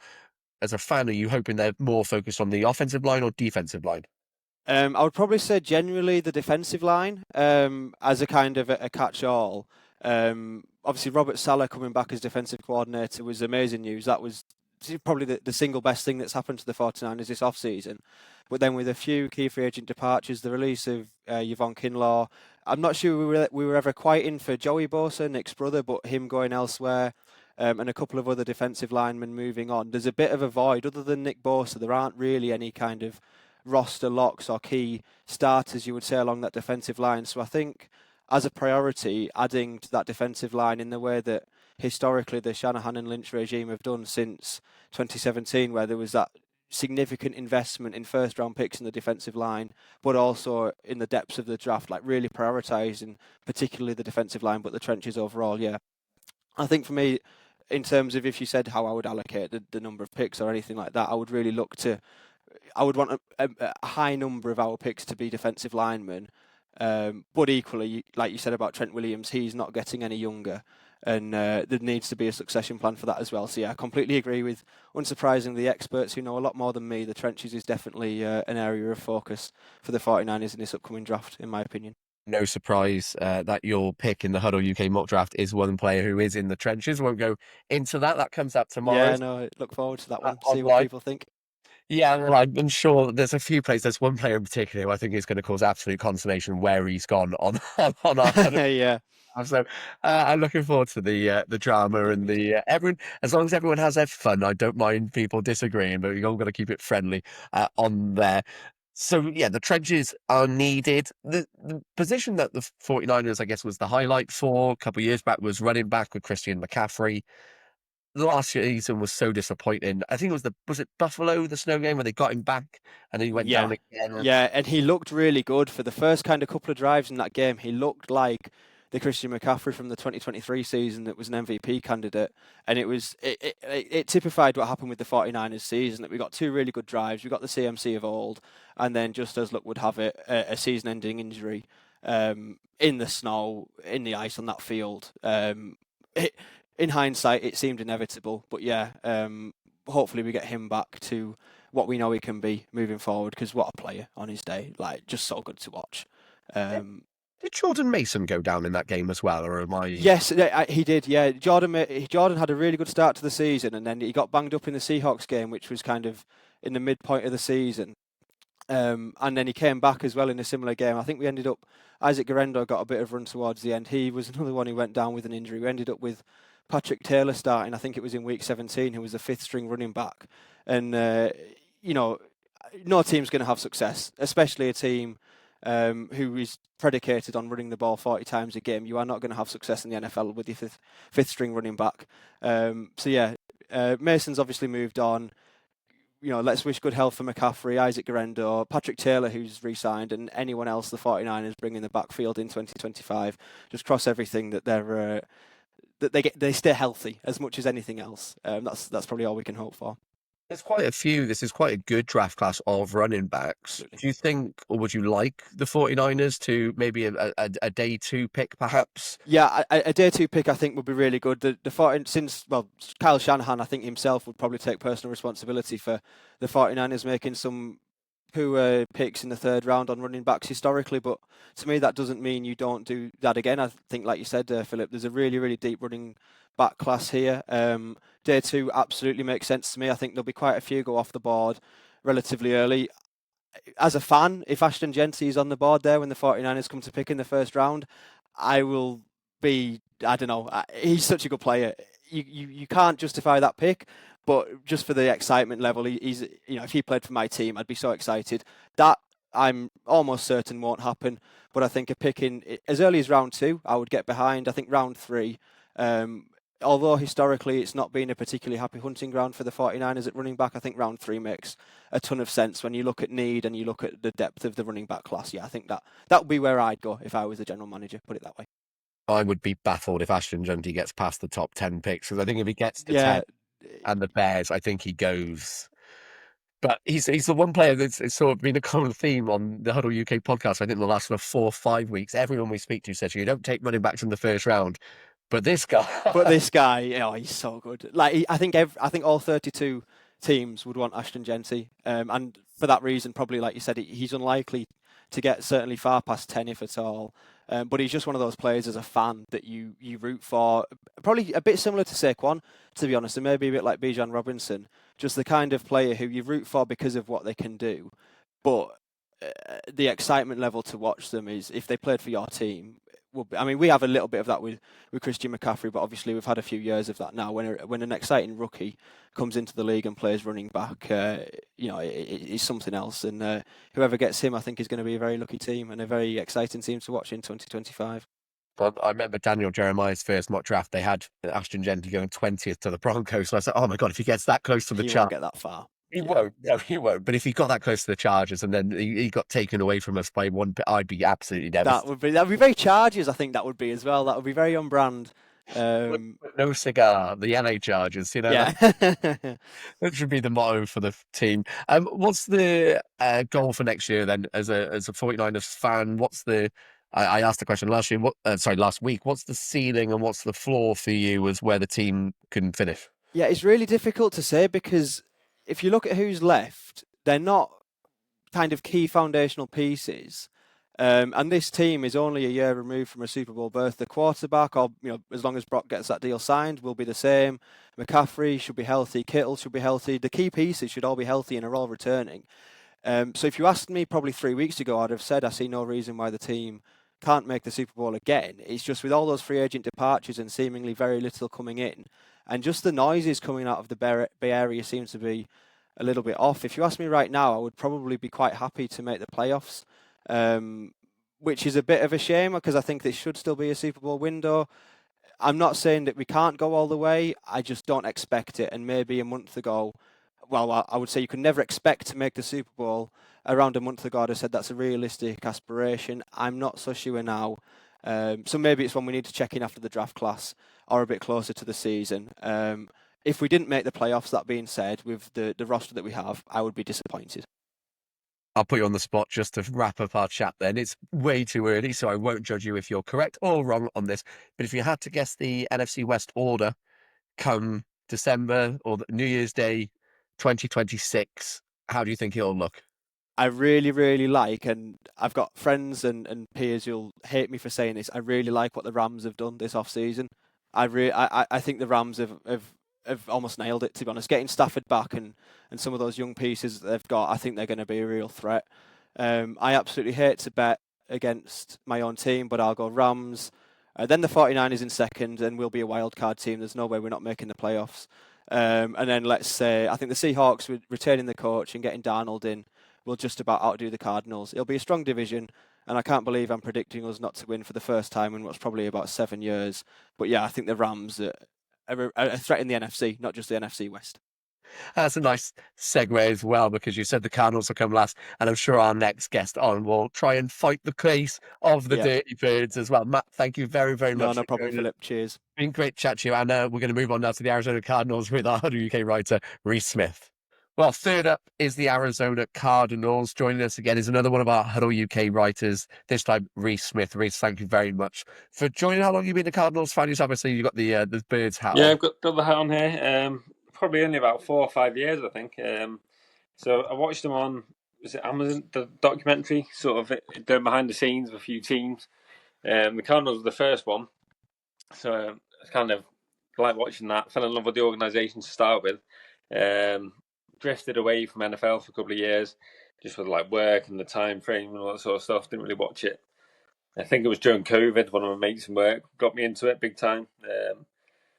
As a fan, are you hoping they're more focused on the offensive line or defensive line? I would probably say generally the defensive line as a kind of a catch-all. Obviously, Robert Saleh coming back as defensive coordinator was amazing news. That was probably the single best thing that's happened to the 49ers this offseason. But then with a few key free agent departures, the release of Yvonne Kinlaw, I'm not sure we were ever quite in for Joey Bosa, Nick's brother, but him going elsewhere, and a couple of other defensive linemen moving on. There's a bit of a void. Other than Nick Bosa, there aren't really any kind of roster locks or key starters, you would say, along that defensive line. So I think as a priority, adding to that defensive line in the way that historically the Shanahan and Lynch regime have done since 2017, where there was that significant investment in first-round picks in the defensive line, but also in the depths of the draft, like really prioritising particularly the defensive line, but the trenches overall, yeah. I think for me, in terms of if you said how I would allocate the number of picks or anything like that, I would really I would want a high number of our picks to be defensive linemen. But equally, like you said about Trent Williams, he's not getting any younger, and there needs to be a succession plan for that as well. So yeah, I completely agree with, unsurprisingly, experts who know a lot more than me. The trenches is definitely an area of focus for the 49ers in this upcoming draft, in my opinion. No surprise that your pick in the HuddleUK mock draft is one player who is in the trenches. Won't go into that. That comes out tomorrow. Yeah, no, look forward to that one. See what people think. Yeah, well, I'm sure there's a few players. There's one player in particular who I think is going to cause absolute consternation where he's gone on our yeah. So I'm looking forward to the drama and the everyone. As long as everyone has their fun, I don't mind people disagreeing, but we've all got to keep it friendly on there. So yeah, the trenches are needed. The position that the 49ers, I guess, was the highlight for a couple of years back was running back with Christian McCaffrey. The last season was so disappointing. I think it was it Buffalo, the snow game, where they got him back and then he went down again. Yeah, and he looked really good for the first kind of couple of drives in that game. He looked like the Christian McCaffrey from the 2023 season that was an MVP candidate. And it typified what happened with the 49ers season, that we got 2 really good drives. We got the CMC of old, and then just as luck would have it, a season-ending injury in the snow, in the ice on that field. In hindsight, it seemed inevitable, but yeah, hopefully we get him back to what we know he can be moving forward, because what a player on his day, like just so good to watch. Did Jordan Mason go down in that game as well, or am I? Yes, he did. Yeah, Jordan had a really good start to the season, and then he got banged up in the Seahawks game, which was kind of in the midpoint of the season. And then he came back as well in a similar game. I think we ended up, Isaac Guerrero got a bit of run towards the end. He was another one who went down with an injury. We ended up with Patrick Taylor starting, I think it was in week 17, who was the 5th string running back. And, no team's going to have success, especially a team who is predicated on running the ball 40 times a game. You are not going to have success in the NFL with your fifth string running back. Mason's obviously moved on. Let's wish good health for McCaffrey, Isaac Guerrero, Patrick Taylor, who's re-signed, and anyone else the 49ers bring in the backfield in 2025. Just cross everything that they stay healthy as much as anything else. That's probably all we can hope for. There's quite a few. This is quite a good draft class of running backs. Absolutely. Do you think, or would you like the 49ers to maybe a day 2 pick, perhaps? Yeah, a day 2 pick I think would be really good. Kyle Shanahan, I think himself would probably take personal responsibility for the 49ers making some poor picks in the third round on running backs historically, but to me that doesn't mean you don't do that again. I think, like you said, Philip, there's a really, really deep running back class here. Day two absolutely makes sense to me. I think there'll be quite a few go off the board relatively early. As a fan, if Ashton Jeanty is on the board there when the 49ers come to pick in the first round, I will be, I don't know, he's such a good player. You can't justify that pick, but just for the excitement level, he's, if he played for my team, I'd be so excited. That I'm almost certain won't happen, but I think a pick in as early as round 2, I would get behind. I think round 3, although historically it's not been a particularly happy hunting ground for the 49ers at running back, I think round 3 makes a ton of sense when you look at need and you look at the depth of the running back class. Yeah, I think that would be where I'd go if I was the general manager, put it that way. I would be baffled if Ashton Jeanty gets past the top 10 picks, because I think if he gets to 10 and the Bears, I think he goes. But he's the one player that's sort of been a common theme on the Huddle UK podcast. I think in the last 4 or 5 weeks, everyone we speak to says you don't take running backs in the first round. But this guy, he's so good. Like I think all 32 teams would want Ashton Jeanty, and for that reason, probably like you said, he's unlikely to get certainly far past 10 if at all. But he's just one of those players as a fan that you root for. Probably a bit similar to Saquon, to be honest, and maybe a bit like Bijan Robinson. Just the kind of player who you root for because of what they can do. But the excitement level to watch them is if they played for your team. We have a little bit of that with Christian McCaffrey, but obviously we've had a few years of that now. When an exciting rookie comes into the league and plays running back, it's something else. And whoever gets him, I think, is going to be a very lucky team and a very exciting team to watch in 2025. But I remember Daniel Jeremiah's first mock draft. They had Ashton Jeanty going 20th to the Broncos. So I was like, oh my God, if he gets that close to the He chart. won't get that far. He won't. No, he won't. But if he got that close to the Chargers and then he got taken away from us by one, I'd be absolutely devastated. That would be very Chargers. I think that would be as well. That would be very on brand. No cigar, the LA Chargers. Yeah. That should be the motto for the team. What's the goal for next year then? As a 49ers fan, what's the? I asked the question last week. What's the ceiling and what's the floor for you as where the team can finish? Yeah, it's really difficult to say because if you look at who's left, they're not kind of key foundational pieces. And this team is only a year removed from a Super Bowl berth. The quarterback, or as long as Brock gets that deal signed, will be the same. McCaffrey should be healthy. Kittle should be healthy. The key pieces should all be healthy and are all returning. So if you asked me probably 3 weeks ago, I'd have said I see no reason why the team can't make the Super Bowl again. It's just with all those free agent departures and seemingly very little coming in, and just the noises coming out of the Bay Area seems to be a little bit off. If you ask me right now, I would probably be quite happy to make the playoffs, which is a bit of a shame because I think this should still be a Super Bowl window. I'm not saying that we can't go all the way. I just don't expect it. And maybe a month ago, well, I would say you could never expect to make the Super Bowl. Around a month ago, I'd have said that's a realistic aspiration. I'm not so sure now. So maybe it's when we need to check in after the draft class or a bit closer to the season. If we didn't make the playoffs, that being said, with the roster that we have, I would be disappointed. I'll put you on the spot just to wrap up our chat then. It's way too early, so I won't judge you if you're correct or wrong on this. But if you had to guess the NFC West order come December or New Year's Day 2026, how do you think it'll look? I really, really like, and I've got friends and peers who'll hate me for saying this, I really like what the Rams have done this offseason. I think the Rams have almost nailed it, to be honest. Getting Stafford back and some of those young pieces that they've got, I think they're going to be a real threat. I absolutely hate to bet against my own team, but I'll go Rams. Then the 49ers in second, and we'll be a wild card team. There's no way we're not making the playoffs. And then let's say, I think the Seahawks, with retaining the coach and getting Darnold in, will just about outdo the Cardinals. It'll be a strong division, and I can't believe I'm predicting us not to win for the first time in what's probably about 7 years. But yeah, I think the Rams are a threat in the NFC, not just the NFC West. That's a nice segue as well, because you said the Cardinals will come last, and I'm sure our next guest on will try and fight the case of the Dirty Birds as well. Matt, thank you very, very much. No problem, Philip. Cheers. Been great to chat to you, and we're going to move on now to the Arizona Cardinals with our HuddleUK writer, Reece Smith. Well, third up is the Arizona Cardinals. Joining us again is another one of our HuddleUK writers, this time Reece Smith. Reece, thank you very much for joining. How long have you been a Cardinals fan yourself? Obviously, you've got the Birds hat on. Yeah, I've got the hat on here. Probably only about 4 or 5 years, I think. So I watched them on was it Amazon, the documentary, sort of going behind the scenes of a few teams. The Cardinals were the first one, so it's kind of like watching that. Fell in love with the organisation to start with. Drifted away from NFL for a couple of years, just with like work and the time frame and all that sort of stuff. Didn't really watch it. I think it was during COVID. One of my mates from work got me into it big time,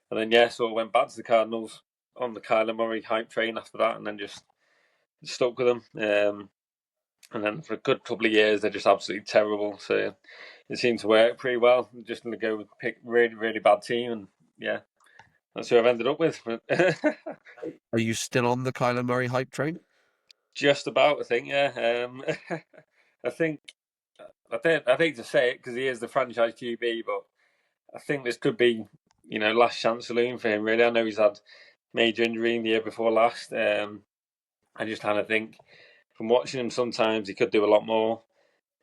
and then sort of went back to the Cardinals on the Kyler Murray hype train after that, and then just stuck with them. And then for a good couple of years, they're just absolutely terrible. So it seemed to work pretty well. I'm just going to go with pick really, really bad team, and that's who I've ended up with. Are you still on the Kyler Murray hype train? Just about, I think. Yeah. I think I hate to say it because he is the franchise QB, but I think this could be, last chance saloon for him. Really, I know he's had major injury in the year before last. I just kind of think, from watching him, sometimes he could do a lot more.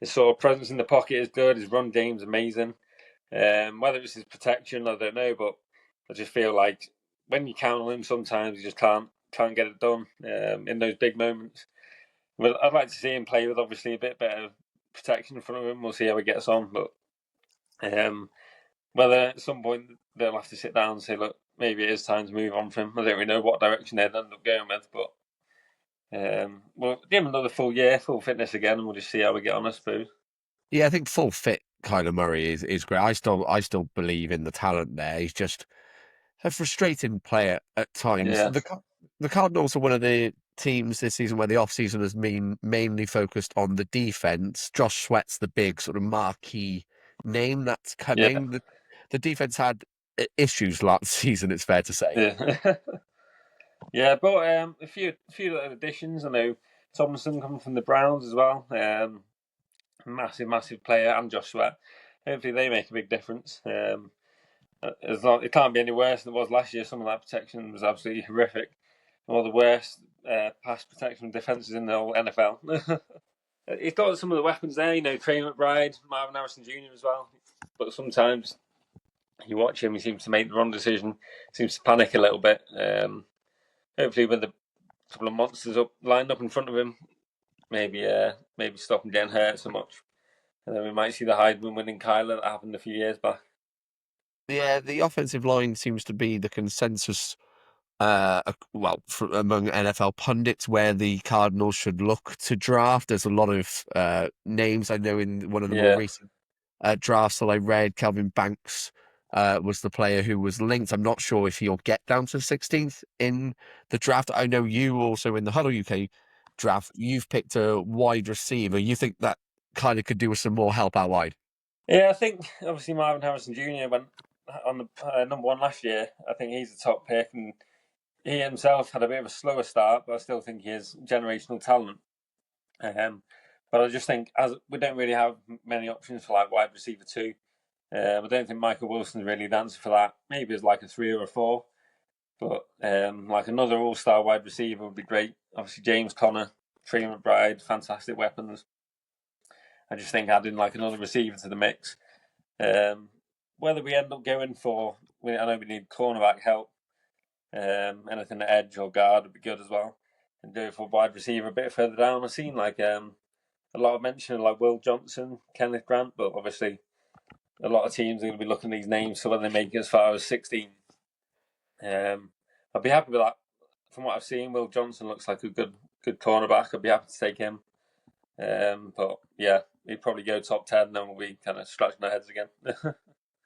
His sort of presence in the pocket is good. His run game's amazing. Whether it's his protection, I don't know, but I just feel like when you count on him, sometimes you just can't get it done in those big moments. Well, I'd like to see him play with obviously a bit better protection in front of him. We'll see how he gets on, but whether at some point they'll have to sit down and say, look, maybe it is time to move on from him. I don't really know what direction they'd end up going with, but we'll give him another full year, full fitness again, and we'll just see how we get on, I suppose. Yeah, I think full fit Kyler Murray is great. I still believe in the talent there. He's just a frustrating player at times. Yeah. The Cardinals are one of the teams this season where the offseason has been mainly focused on the defense. Josh Sweat's the big sort of marquee name that's coming. Yeah. The defense had issues last season, it's fair to say. Yeah. Yeah, but a few little additions. I know Tomlinson coming from the Browns as well. Massive player, and Josh Sweat. Hopefully they make a big difference. It can't be any worse than it was last year. Some of that protection was absolutely horrific. One of the worst pass protection defenses in the whole NFL. He's got some of the weapons there, Trey McBride, Marvin Harrison Jr. as well. But sometimes you watch him, he seems to make the wrong decision, seems to panic a little bit. Hopefully with a couple of monsters lined up in front of him, maybe stop him getting hurt so much. And then we might see the Heisman winning Kyler that happened a few years back. Yeah, the offensive line seems to be the consensus among NFL pundits where the Cardinals should look to draft. There's a lot of names. I know in one of the more recent drafts that I read, Calvin Banks was the player who was linked. I'm not sure if he'll get down to 16th in the draft. I know you also in the HuddleUK draft, you've picked a wide receiver. You think that kind of could do with some more help out wide? Yeah, I think obviously Marvin Harrison Jr. went on the number one last year. I think he's the top pick, and he himself had a bit of a slower start, but I still think he has generational talent. But I just think as we don't really have many options for like wide receiver 2. I don't think Michael Wilson's really the answer for that. Maybe it's like a 3 or a 4. But like another all-star wide receiver would be great. Obviously James Conner, Trey McBride, fantastic weapons. I just think adding like another receiver to the mix. Whether we end up going for, I know we need cornerback help. Anything at edge or guard would be good as well. And go for wide receiver a bit further down. I've seen like a lot of mention of like Will Johnson, Kenneth Grant, but obviously a lot of teams are going to be looking at these names, so when they make it as far as 16, I'd be happy with that. From what I've seen, Will Johnson looks like a good cornerback. I'd be happy to take him. But yeah, he'd probably go top 10, then we'll be kind of scratching our heads again.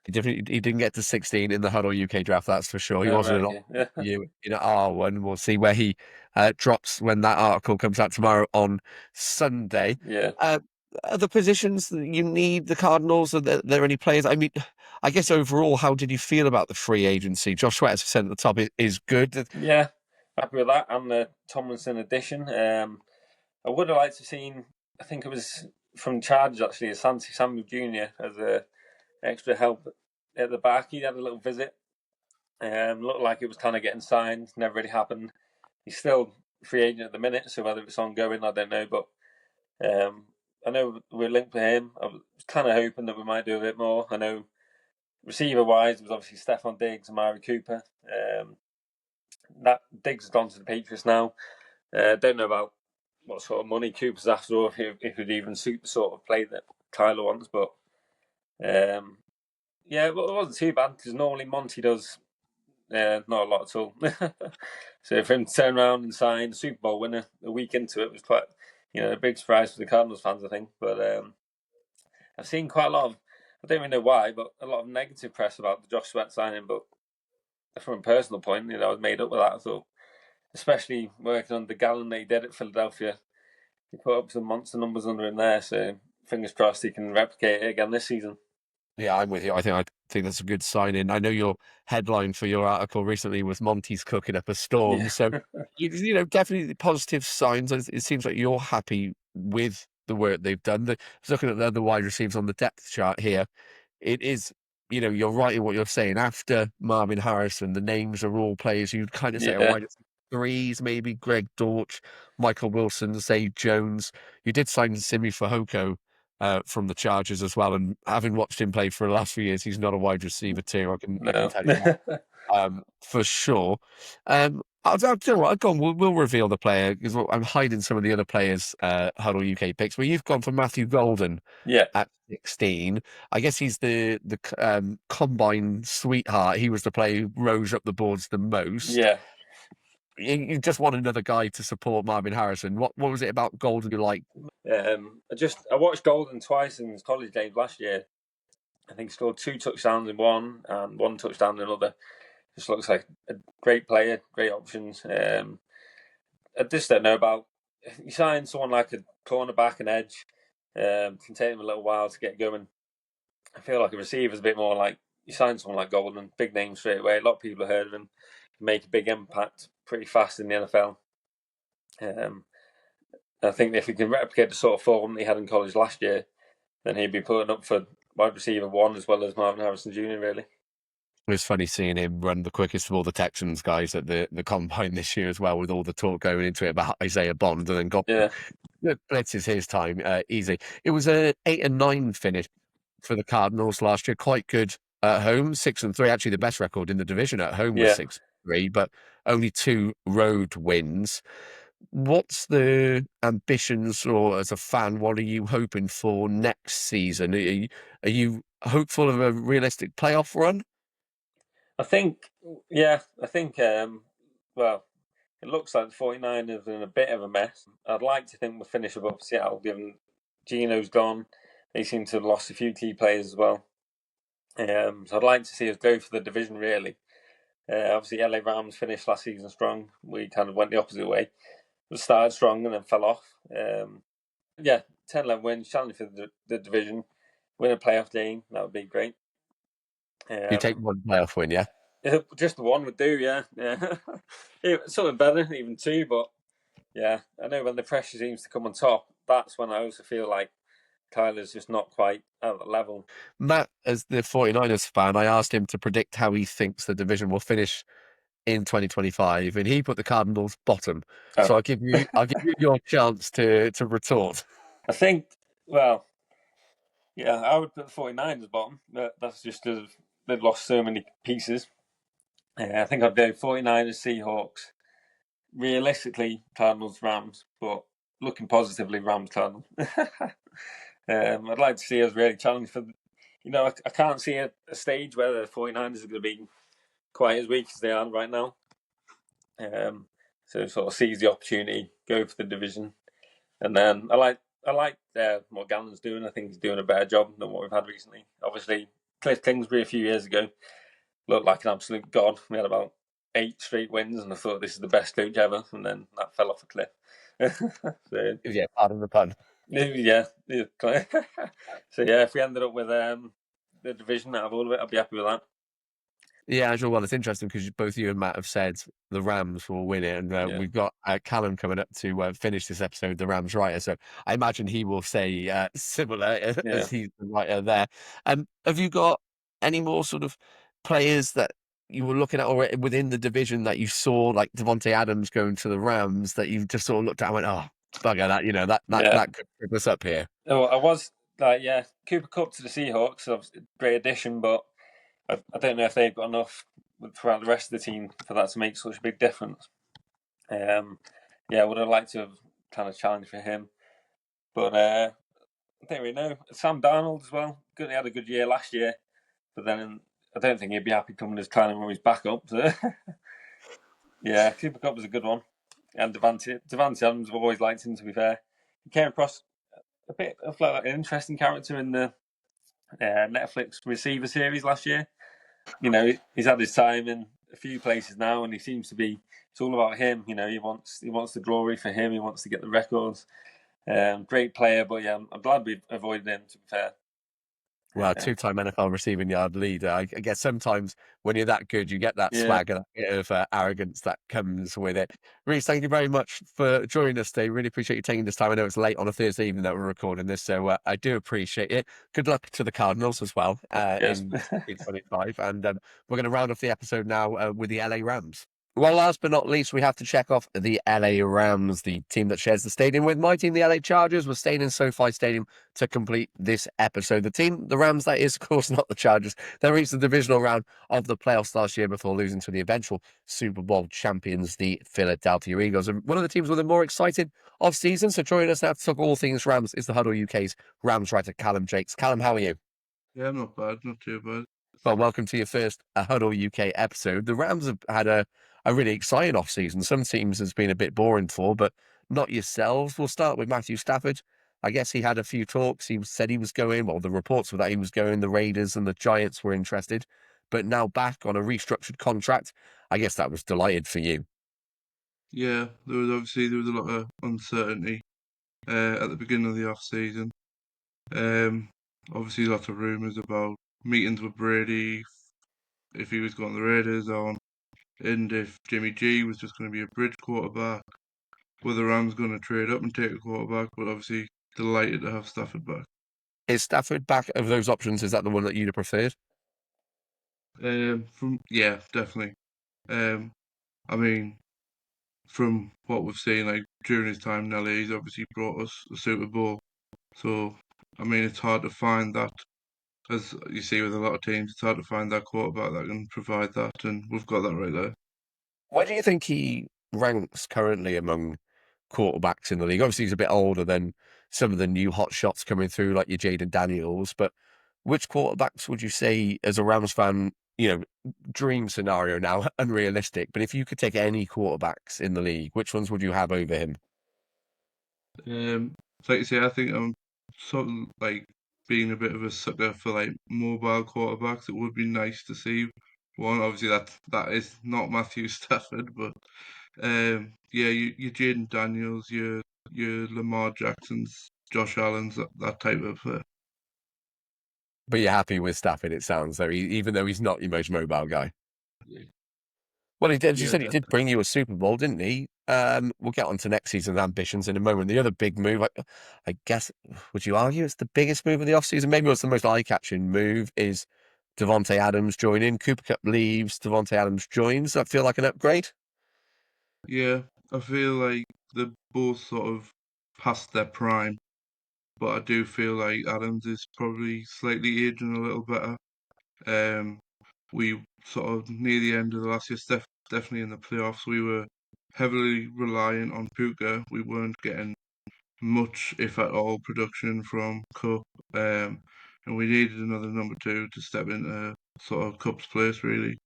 He didn't get to 16 in the HuddleUK draft, that's for sure. He wasn't in R1. We'll see where he drops when that article comes out tomorrow on Sunday. Yeah. Are the positions that you need the Cardinals? Are there any players? I mean, I guess overall, how did you feel about the free agency? Josh Sweat, as I said at the top, is good. Yeah, happy with that. And the Tomlinson addition. I would have liked to have seen, I think it was from Chargers actually, Asante Samuel Jr. as a extra help at the back. He had a little visit. Looked like it was kind of getting signed. Never really happened. He's still free agent at the minute, so whether it's ongoing, I don't know. But I know we're linked with him. I was kind of hoping that we might do a bit more. I know receiver-wise, it was obviously Stephon Diggs and Amari Cooper. That Diggs has gone to the Patriots now. Don't know about what sort of money Cooper's after, or if it'd even suit the sort of play that Tyler wants. But yeah, it wasn't too bad because normally Monty does not a lot at all. So for him to turn around and sign the Super Bowl winner a week into it was quite, a big surprise for the Cardinals fans, I think. But I've seen quite a lot of, I don't even know why, but a lot of negative press about the Josh Sweat signing. But from a personal point, I was made up with that. I thought, especially working on the Gallon that he did at Philadelphia, he put up some monster numbers under him there. So fingers crossed he can replicate it again this season. Yeah, I'm with you. I think that's a good sign-in. I know your headline for your article recently was Monty's cooking up a storm. Yeah. So, definitely positive signs. It seems like you're happy with the work they've done. I was looking at the other wide receivers on the depth chart here. It is, you're right in what you're saying. After Marvin Harrison, the names are all players you'd kind of say are wide threes, maybe Greg Dortch, Michael Wilson, Zay Jones. You did sign Simi Fehoko from the Chargers as well, and having watched him play for the last few years, he's not a wide receiver too. I can tell you that, for sure. I'll tell you what, go on, we'll reveal the player because I'm hiding some of the other players' Huddle UK picks. But you've gone for Matthew Golden, at 16. I guess he's the combine sweetheart. He was the player who rose up the boards the most. Yeah. You just want another guy to support Marvin Harrison. What was it about Golden you liked? I watched Golden twice in his college games last year. I think he scored 2 touchdowns in one and 1 touchdown in another. Just looks like a great player, great options. I just don't know about. You sign someone like a cornerback and edge, can take him a little while to get going. I feel like a receiver's a bit more like you sign someone like Golden, big name straight away. A lot of people have heard of him, make a big impact pretty fast in the NFL. I think if he can replicate the sort of form that he had in college last year, then he'd be putting up for wide receiver 1 as well as Marvin Harrison Jr. really. It was funny seeing him run the quickest of all the Texans guys at the combine this year as well, with all the talk going into it about Isaiah Bond, and then got blitzes his time easy. It was a 8-9 finish for the Cardinals last year, quite good at home, 6-3. Actually, the best record in the division at home was 6-3, but only 2 road wins. What's the ambitions, or as a fan, what are you hoping for next season? Are you hopeful of a realistic playoff run? I think, well, it looks like the 49ers are in a bit of a mess. I'd like to think we'll finish above Seattle, given Geno's gone. They seem to have lost a few key players as well. So I'd like to see us go for the division, really. Obviously, LA Rams finished last season strong. We kind of went the opposite way. We started strong and then fell off. 10-11 wins, challenge for the division, win a playoff game, that would be great. You take one playoff win, yeah? Just the one would do, yeah. Something better, even 2, but yeah, I know when the pressure seems to come on top, that's when I also feel like Kyler's just not quite at that level. Matt, as the 49ers fan, I asked him to predict how he thinks the division will finish in 2025, and he put the Cardinals bottom. So I'll give you your chance to retort. I think, I would put the 49ers bottom, but that's just because they've lost so many pieces. I think I'd go 49ers, Seahawks, realistically Cardinals, Rams, but looking positively, Rams, Cardinals. I'd like to see us really challenge for, I can't see a stage where the 49ers are going to be quite as weak as they are right now. So sort of seize the opportunity, go for the division. And then I like what Gallon's doing. I think he's doing a better job than what we've had recently. Obviously, Cliff Kingsbury a few years ago looked like an absolute god. We had about 8 straight wins, and I thought this is the best coach ever, and then that fell off a cliff. Yeah, pardon the pun. Yeah. So if we ended up with the division out of all of it, I'd be happy with that. Yeah, as well, it's interesting because both you and Matt have said the Rams will win it, and we've got Callum coming up to finish this episode, the Rams writer. So I imagine he will say similar as he's the writer there. Have you got any more sort of players that you were looking at or within the division that you saw, like Devontae Adams going to the Rams, that you just sort of looked at and went, oh, bugger that, that could trip us up here? Oh, I was Cooper Kupp to the Seahawks, obviously a great addition, but I don't know if they've got enough throughout the rest of the team for that to make such a big difference. Would have liked to have kind of challenge for him. But I don't really know. Sam Darnold as well. He had a good year last year, but then I don't think he'd be happy coming as kind of when he's back up. So yeah, Cooper Kupp was a good one. And Devante Adams, I've always liked him, to be fair. He came across a bit of like an interesting character in the Netflix receiver series last year. He's had his time in a few places now, and he seems to be. It's all about him. He wants the glory for him. He wants to get the records. Great player, but yeah, I'm glad we avoided him, to be fair. Well, two-time NFL receiving yard leader. I guess sometimes when you're that good, you get that swagger, that bit of arrogance that comes with it. Reece, thank you very much for joining us today. Really appreciate you taking this time. I know it's late on a Thursday evening that we're recording this, so I do appreciate it. Good luck to the Cardinals as well in 2025. And we're going to round off the episode now with the LA Rams. Well, last but not least, we have to check off the LA Rams, the team that shares the stadium with my team, the LA Chargers. We're staying in SoFi Stadium to complete this episode. The Rams, that is, of course, not the Chargers. They reached the divisional round of the playoffs last year before losing to the eventual Super Bowl champions, the Philadelphia Eagles. And one of the teams with a more exciting off-season. So joining us now to talk all things Rams is the HuddleUK's Rams writer, Callum Jacques. Callum, how are you? Yeah, I'm not bad, not too bad. Well, welcome to your first HuddleUK episode. The Rams have had a really exciting off-season. Some teams has been a bit boring for, but not yourselves. We'll start with Matthew Stafford. I guess he had a few talks. He said he was going, well, the reports were that he was going. The Raiders and the Giants were interested, but now back on a restructured contract. I guess that was delighted for you. Yeah, there was a lot of uncertainty at the beginning of the off-season. Obviously, lots of rumours about meetings with Brady, if he was going to the Raiders on, and if Jimmy G was just going to be a bridge quarterback, were the Rams going to trade up and take a quarterback? But obviously, delighted to have Stafford back. Is Stafford back of those options? Is that the one that you'd have preferred? Definitely. I mean, from what we've seen, like during his time in LA, he's obviously brought us a Super Bowl. So, I mean, it's hard to find that, as you see with a lot of teams, it's hard to find that quarterback that can provide that, and we've got that right there. Where do you think he ranks currently among quarterbacks in the league? Obviously, he's a bit older than some of the new hot shots coming through, like your Jaden Daniels. But which quarterbacks would you say, as a Rams fan, dream scenario now, unrealistic, but if you could take any quarterbacks in the league, which ones would you have over him? Like you say, I think I'm sort of like being a bit of a sucker for like mobile quarterbacks. It would be nice to see one. Obviously, that is not Matthew Stafford, but your Jaden Daniels, your Lamar Jacksons, Josh Allen's, that type of. But you're happy with Stafford, it sounds, though, even though he's not your most mobile guy. Yeah. Well, he did. You Yeah, said he did bring you a Super Bowl, didn't he? We'll get on to next season's ambitions in a moment. The other big move, I guess, would you argue it's the biggest move of the offseason? Maybe what's the most eye-catching move is Davante Adams joining. Cooper Kupp leaves, Davante Adams joins. Does that feel like an upgrade? Yeah, I feel like they're both sort of past their prime, but I do feel like Adams is probably slightly aging a little better. We sort of near the end of the last year, definitely in the playoffs, we were heavily reliant on Puka. We weren't getting much, if at all, production from Cup, and we needed another number two to step into sort of Cup's place, really.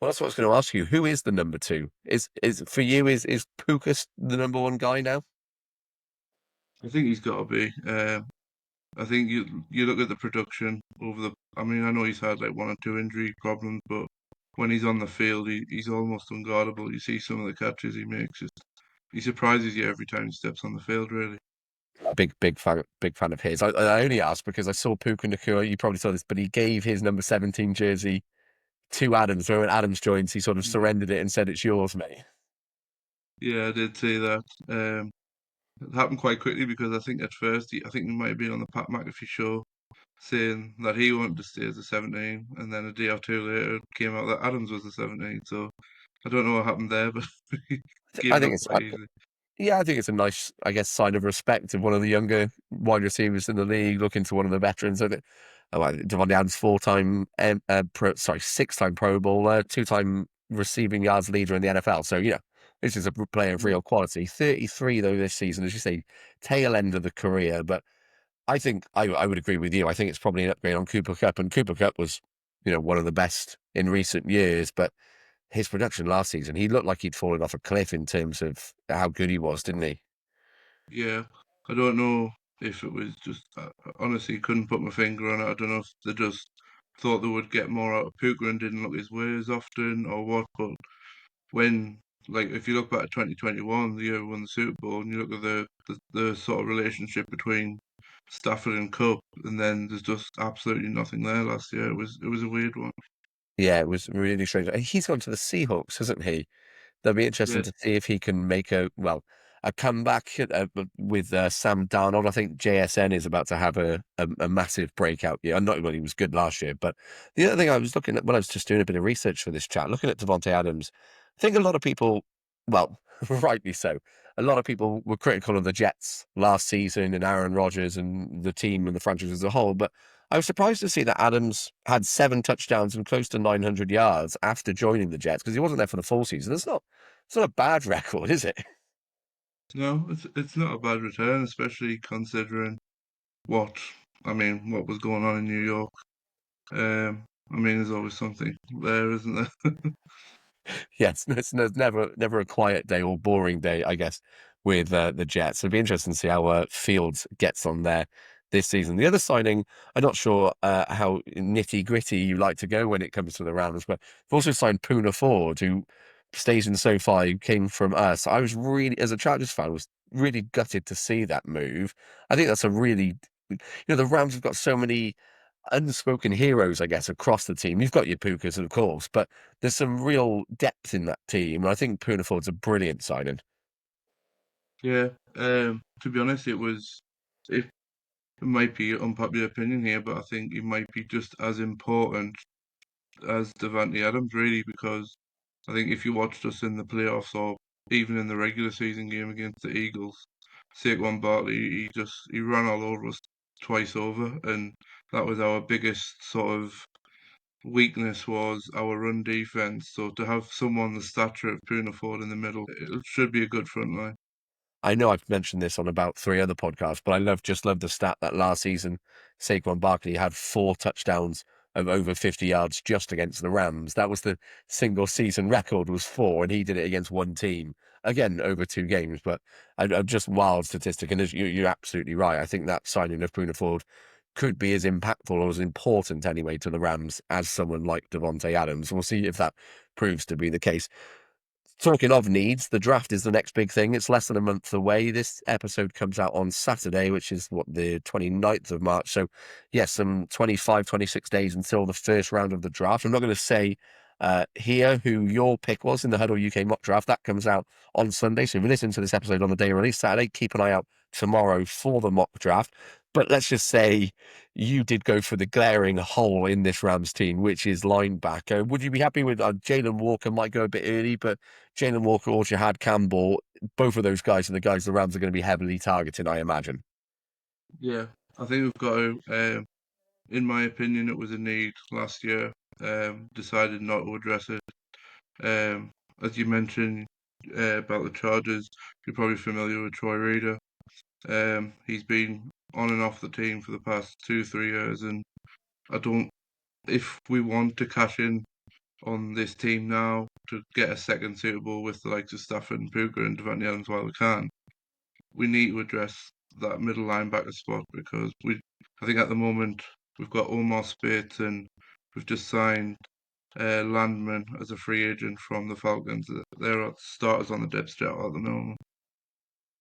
Well, that's what I was going to ask you. Who is the number two? Is for you, is Puka the number one guy now? I think he's got to be. I think you look at the production over the. I mean, I know he's had like one or two injury problems, but when he's on the field, he's almost unguardable. You see some of the catches he makes. He surprises you every time he steps on the field. Really. Big fan of his. I only asked because I saw Puka Nacua. You probably saw this, but he gave his number 17 jersey to Adams. So when Adams joins, he sort of surrendered it and said, "It's yours, mate." Yeah, I did see that. It happened quite quickly because I think at first I think he might have been on the Pat McAfee show saying that he wanted to stay as a 17, and then a day or two later it came out that Adams was the 17. So I don't know what happened there, but he gave I it think up it's quite easily. I think it's a nice, I guess, sign of respect of one of the younger wide receivers in the league, looking to one of the veterans. Davante Adams, six-time Pro Bowl, two-time receiving yards leader in the NFL. So This is a player of real quality. 33 though this season, as you say, tail end of the career. But I think I would agree with you. I think it's probably an upgrade on Cooper Kupp, and Cooper Kupp was, one of the best in recent years. But his production last season, he looked like he'd fallen off a cliff in terms of how good he was, didn't he? Yeah, I don't know if it was just, I honestly couldn't put my finger on it. I don't know if they just thought they would get more out of Puka and didn't look his way as often or what, but when, like, if you look back at 2021, the year we won the Super Bowl, and you look at the sort of relationship between Stafford and Cup, and then there's just absolutely nothing there last year. It was a weird one. Yeah, it was really strange. He's gone to the Seahawks, hasn't he? That'll be interesting Yeah, to see if he can make a comeback with Sam Darnold. I think JSN is about to have a massive breakout year. Not well, he was good last year, but the other thing I was looking at when I was just doing a bit of research for this chat, looking at Devontae Adams, I think a lot of people, well, rightly so, a lot of people were critical of the Jets last season and Aaron Rodgers and the team and the franchise as a whole, but I was surprised to see that Adams had 7 touchdowns and close to 900 yards after joining the Jets because he wasn't there for the full season. It's not a bad record, is it? no, it's not a bad return, especially considering what what was going on in New York. There's always something there, isn't there? Yes, it's never a quiet day or boring day, I guess, with the Jets. It'll be interesting to see how Fields gets on there this season. The other signing, I'm not sure how nitty gritty you like to go when it comes to the Rams, but we've also signed Poona Ford, who stays in SoFi, who came from us. I was really, as a Chargers fan, was really gutted to see that move. I think that's a really, the Rams have got so many unspoken heroes, I guess, across the team. You've got your Pukas, of course, but there's some real depth in that team. And I think Poona Ford's a brilliant signing. Yeah. To be honest, it might be an unpopular opinion here, but I think it might be just as important as Davante Adams, really, because I think if you watched us in the playoffs or even in the regular season game against the Eagles, Saquon Barkley, he ran all over us twice over, and that was our biggest sort of weakness was our run defense. So to have someone the stature of Poona Ford in the middle, it should be a good front line. I know I've mentioned this on about 3 other podcasts, but I just love the stat that last season Saquon Barkley had 4 touchdowns of over 50 yards just against the Rams. That was the single season record was 4, and he did it against one team. Again, over 2 games, but a just wild statistic. And you're absolutely right. I think that signing of Poona Ford could be as impactful or as important anyway to the Rams as someone like Devontae Adams. We'll see if that proves to be the case. Talking of needs, the draft is the next big thing. It's less than a month away. This episode comes out on Saturday, which is the 29th of March. So, yes, some 25, 26 days until the first round of the draft. I'm not going to say here who your pick was in the HuddleUK mock draft. That comes out on Sunday. So if you listen to this episode on the day of release, Saturday, keep an eye out tomorrow for the mock draft. But let's just say you did go for the glaring hole in this Rams team, which is linebacker. Would you be happy with Jalen Walker might go a bit early, but Jalen Walker or Jihad Campbell, both of those guys are the guys the Rams are going to be heavily targeting, I imagine. Yeah, I think we've got to, in my opinion, it was a need last year. Decided not to address it. As you mentioned about the Chargers, you're probably familiar with Troy Reader. He's been on and off the team for the past 2-3 years, and if we want to cash in on this team now to get a second suitable with the likes of Stafford and Puka and Devante Adams while we can, we need to address that middle linebacker spot because I think at the moment we've got Omar Speights and we've just signed Landman as a free agent from the Falcons. They're starters on the depth chart at the moment.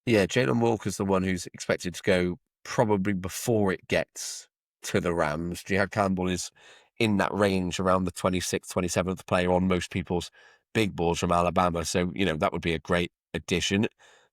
Yeah, Jalen Walker's the one who's expected to go probably before it gets to the Rams. Jihad Campbell is in that range around the 26th, 27th player on most people's big boards from Alabama. So, that would be a great addition.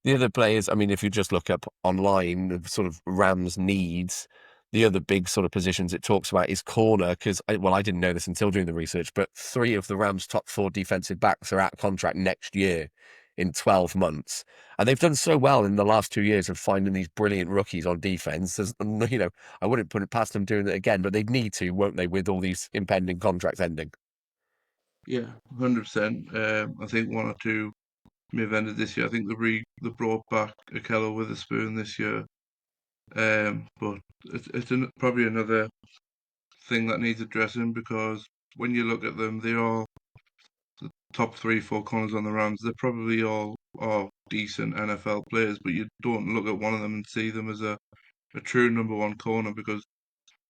The other players, if you just look up online, the sort of Rams needs, the other big sort of positions it talks about is corner, because, I didn't know this until doing the research, but 3 of the Rams' top 4 defensive backs are out contract next year in 12 months. And they've done so well in the last 2 years of finding these brilliant rookies on defense. I wouldn't put it past them doing it again, but they'd need to, won't they, with all these impending contracts ending? Yeah, 100%. I think 1 or 2 may have ended this year. I think they brought back Akello Witherspoon this year. But it's probably another thing that needs addressing, because when you look at them, they are the top 3-4 corners on the Rams. They probably all are decent NFL players, but you don't look at one of them and see them as a true number one corner, because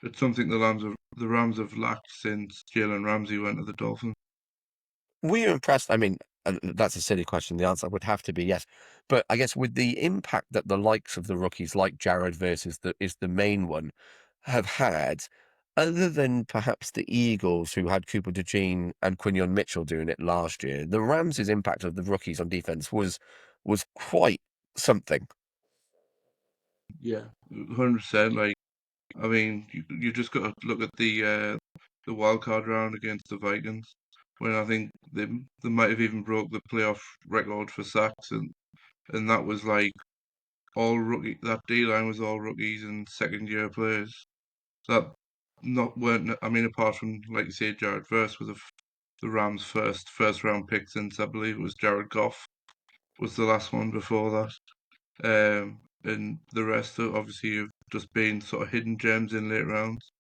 it's something the Rams have lacked since Jalen Ramsey went to the Dolphins. Were you impressed? I mean, that's a silly question. The answer would have to be yes. But I guess with the impact that the likes of the rookies like Jared versus is the main one have had, other than perhaps the Eagles, who had Cooper DeJean and Quinion Mitchell doing it last year, the Rams' impact of the rookies on defense was quite something. Yeah, 100%. Like, I mean, you just got to look at the wild card round against the Vikings, when I think they might have even broke the playoff record for sacks, and that was like all rookie. That D line was all rookies and second year players. That not weren't. I mean, apart from, like you say, Jared Verse was the Rams' first round pick since, I believe it was Jared Goff was the last one before that. And the rest are obviously have just been sort of hidden gems in late rounds.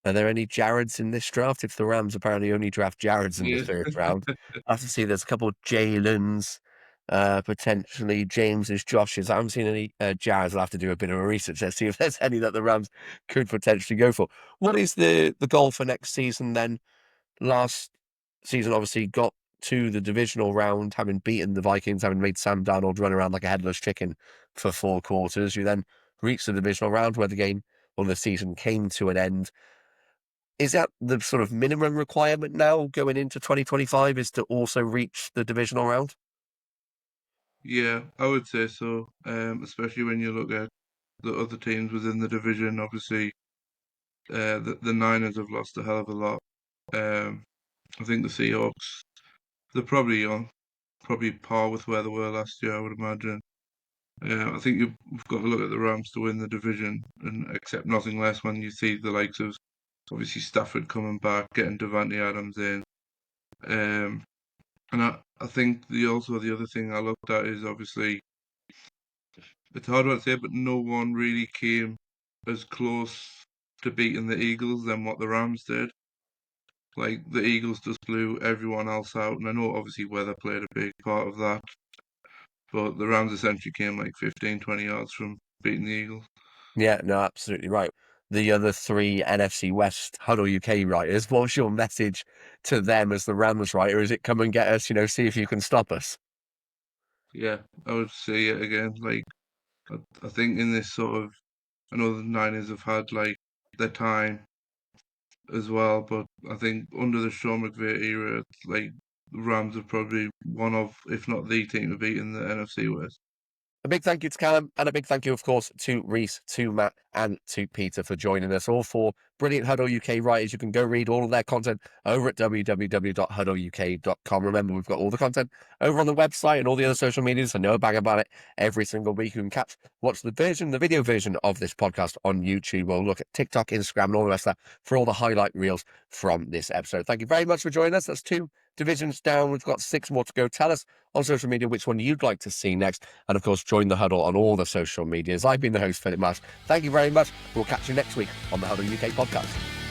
Are there any Jareds in this draft? If the Rams apparently only draft Jareds in the Yeah. third round, I have to see there's a couple of Jalen's, potentially James's, Josh's. I haven't seen any Jareds. I'll have to do a bit of research to see if there's any that the Rams could potentially go for. What is the goal for next season then? Last season, obviously, got to the divisional round, having beaten the Vikings, having made Sam Darnold run around like a headless chicken for 4 quarters. You then reached the divisional round where the season came to an end. Is that the sort of minimum requirement now going into 2025, is to also reach the divisional round? Yeah, I would say so. Especially when you look at the other teams within the division. Obviously, the Niners have lost a hell of a lot. I think the Seahawks, they're probably on par with where they were last year, I would imagine. I think you've got to look at the Rams to win the division and accept nothing less when you see the likes of, obviously, Stafford coming back, getting Davante Adams in. And I think the other thing I looked at is, obviously, it's hard to say, but no one really came as close to beating the Eagles than what the Rams did. Like, the Eagles just blew everyone else out, and I know obviously weather played a big part of that, but the Rams essentially came like 15, 20 yards from beating the Eagles. Yeah, no, absolutely right. The other 3 NFC West HuddleUK writers, what's your message to them as the Rams writer? Is it come and get us, see if you can stop us? Yeah, I would say it again. Like, I think in this sort of, I know the Niners have had like their time as well, but I think under the Sean McVay era, it's like the Rams are probably one of, if not the team to beat in the NFC West. A big thank you to Callum, and a big thank you, of course, to Reece, to Matt, and to Peter for joining us. All 4 brilliant HuddleUK writers. You can go read all of their content over at www.huddleuk.com. Remember, we've got all the content over on the website and all the other social medias, so no bag about it every single week. You can watch the video version of this podcast on YouTube. We'll look at TikTok, Instagram, and all the rest of that for all the highlight reels from this episode. Thank you very much for joining us. That's 2 divisions down. We've got 6 more to go. Tell us on social media which one you'd like to see next, and of course join the Huddle on all the social medias. I've been the host, Philip Marsh. Thank you very much. We'll catch you next week on the HuddleUK podcast.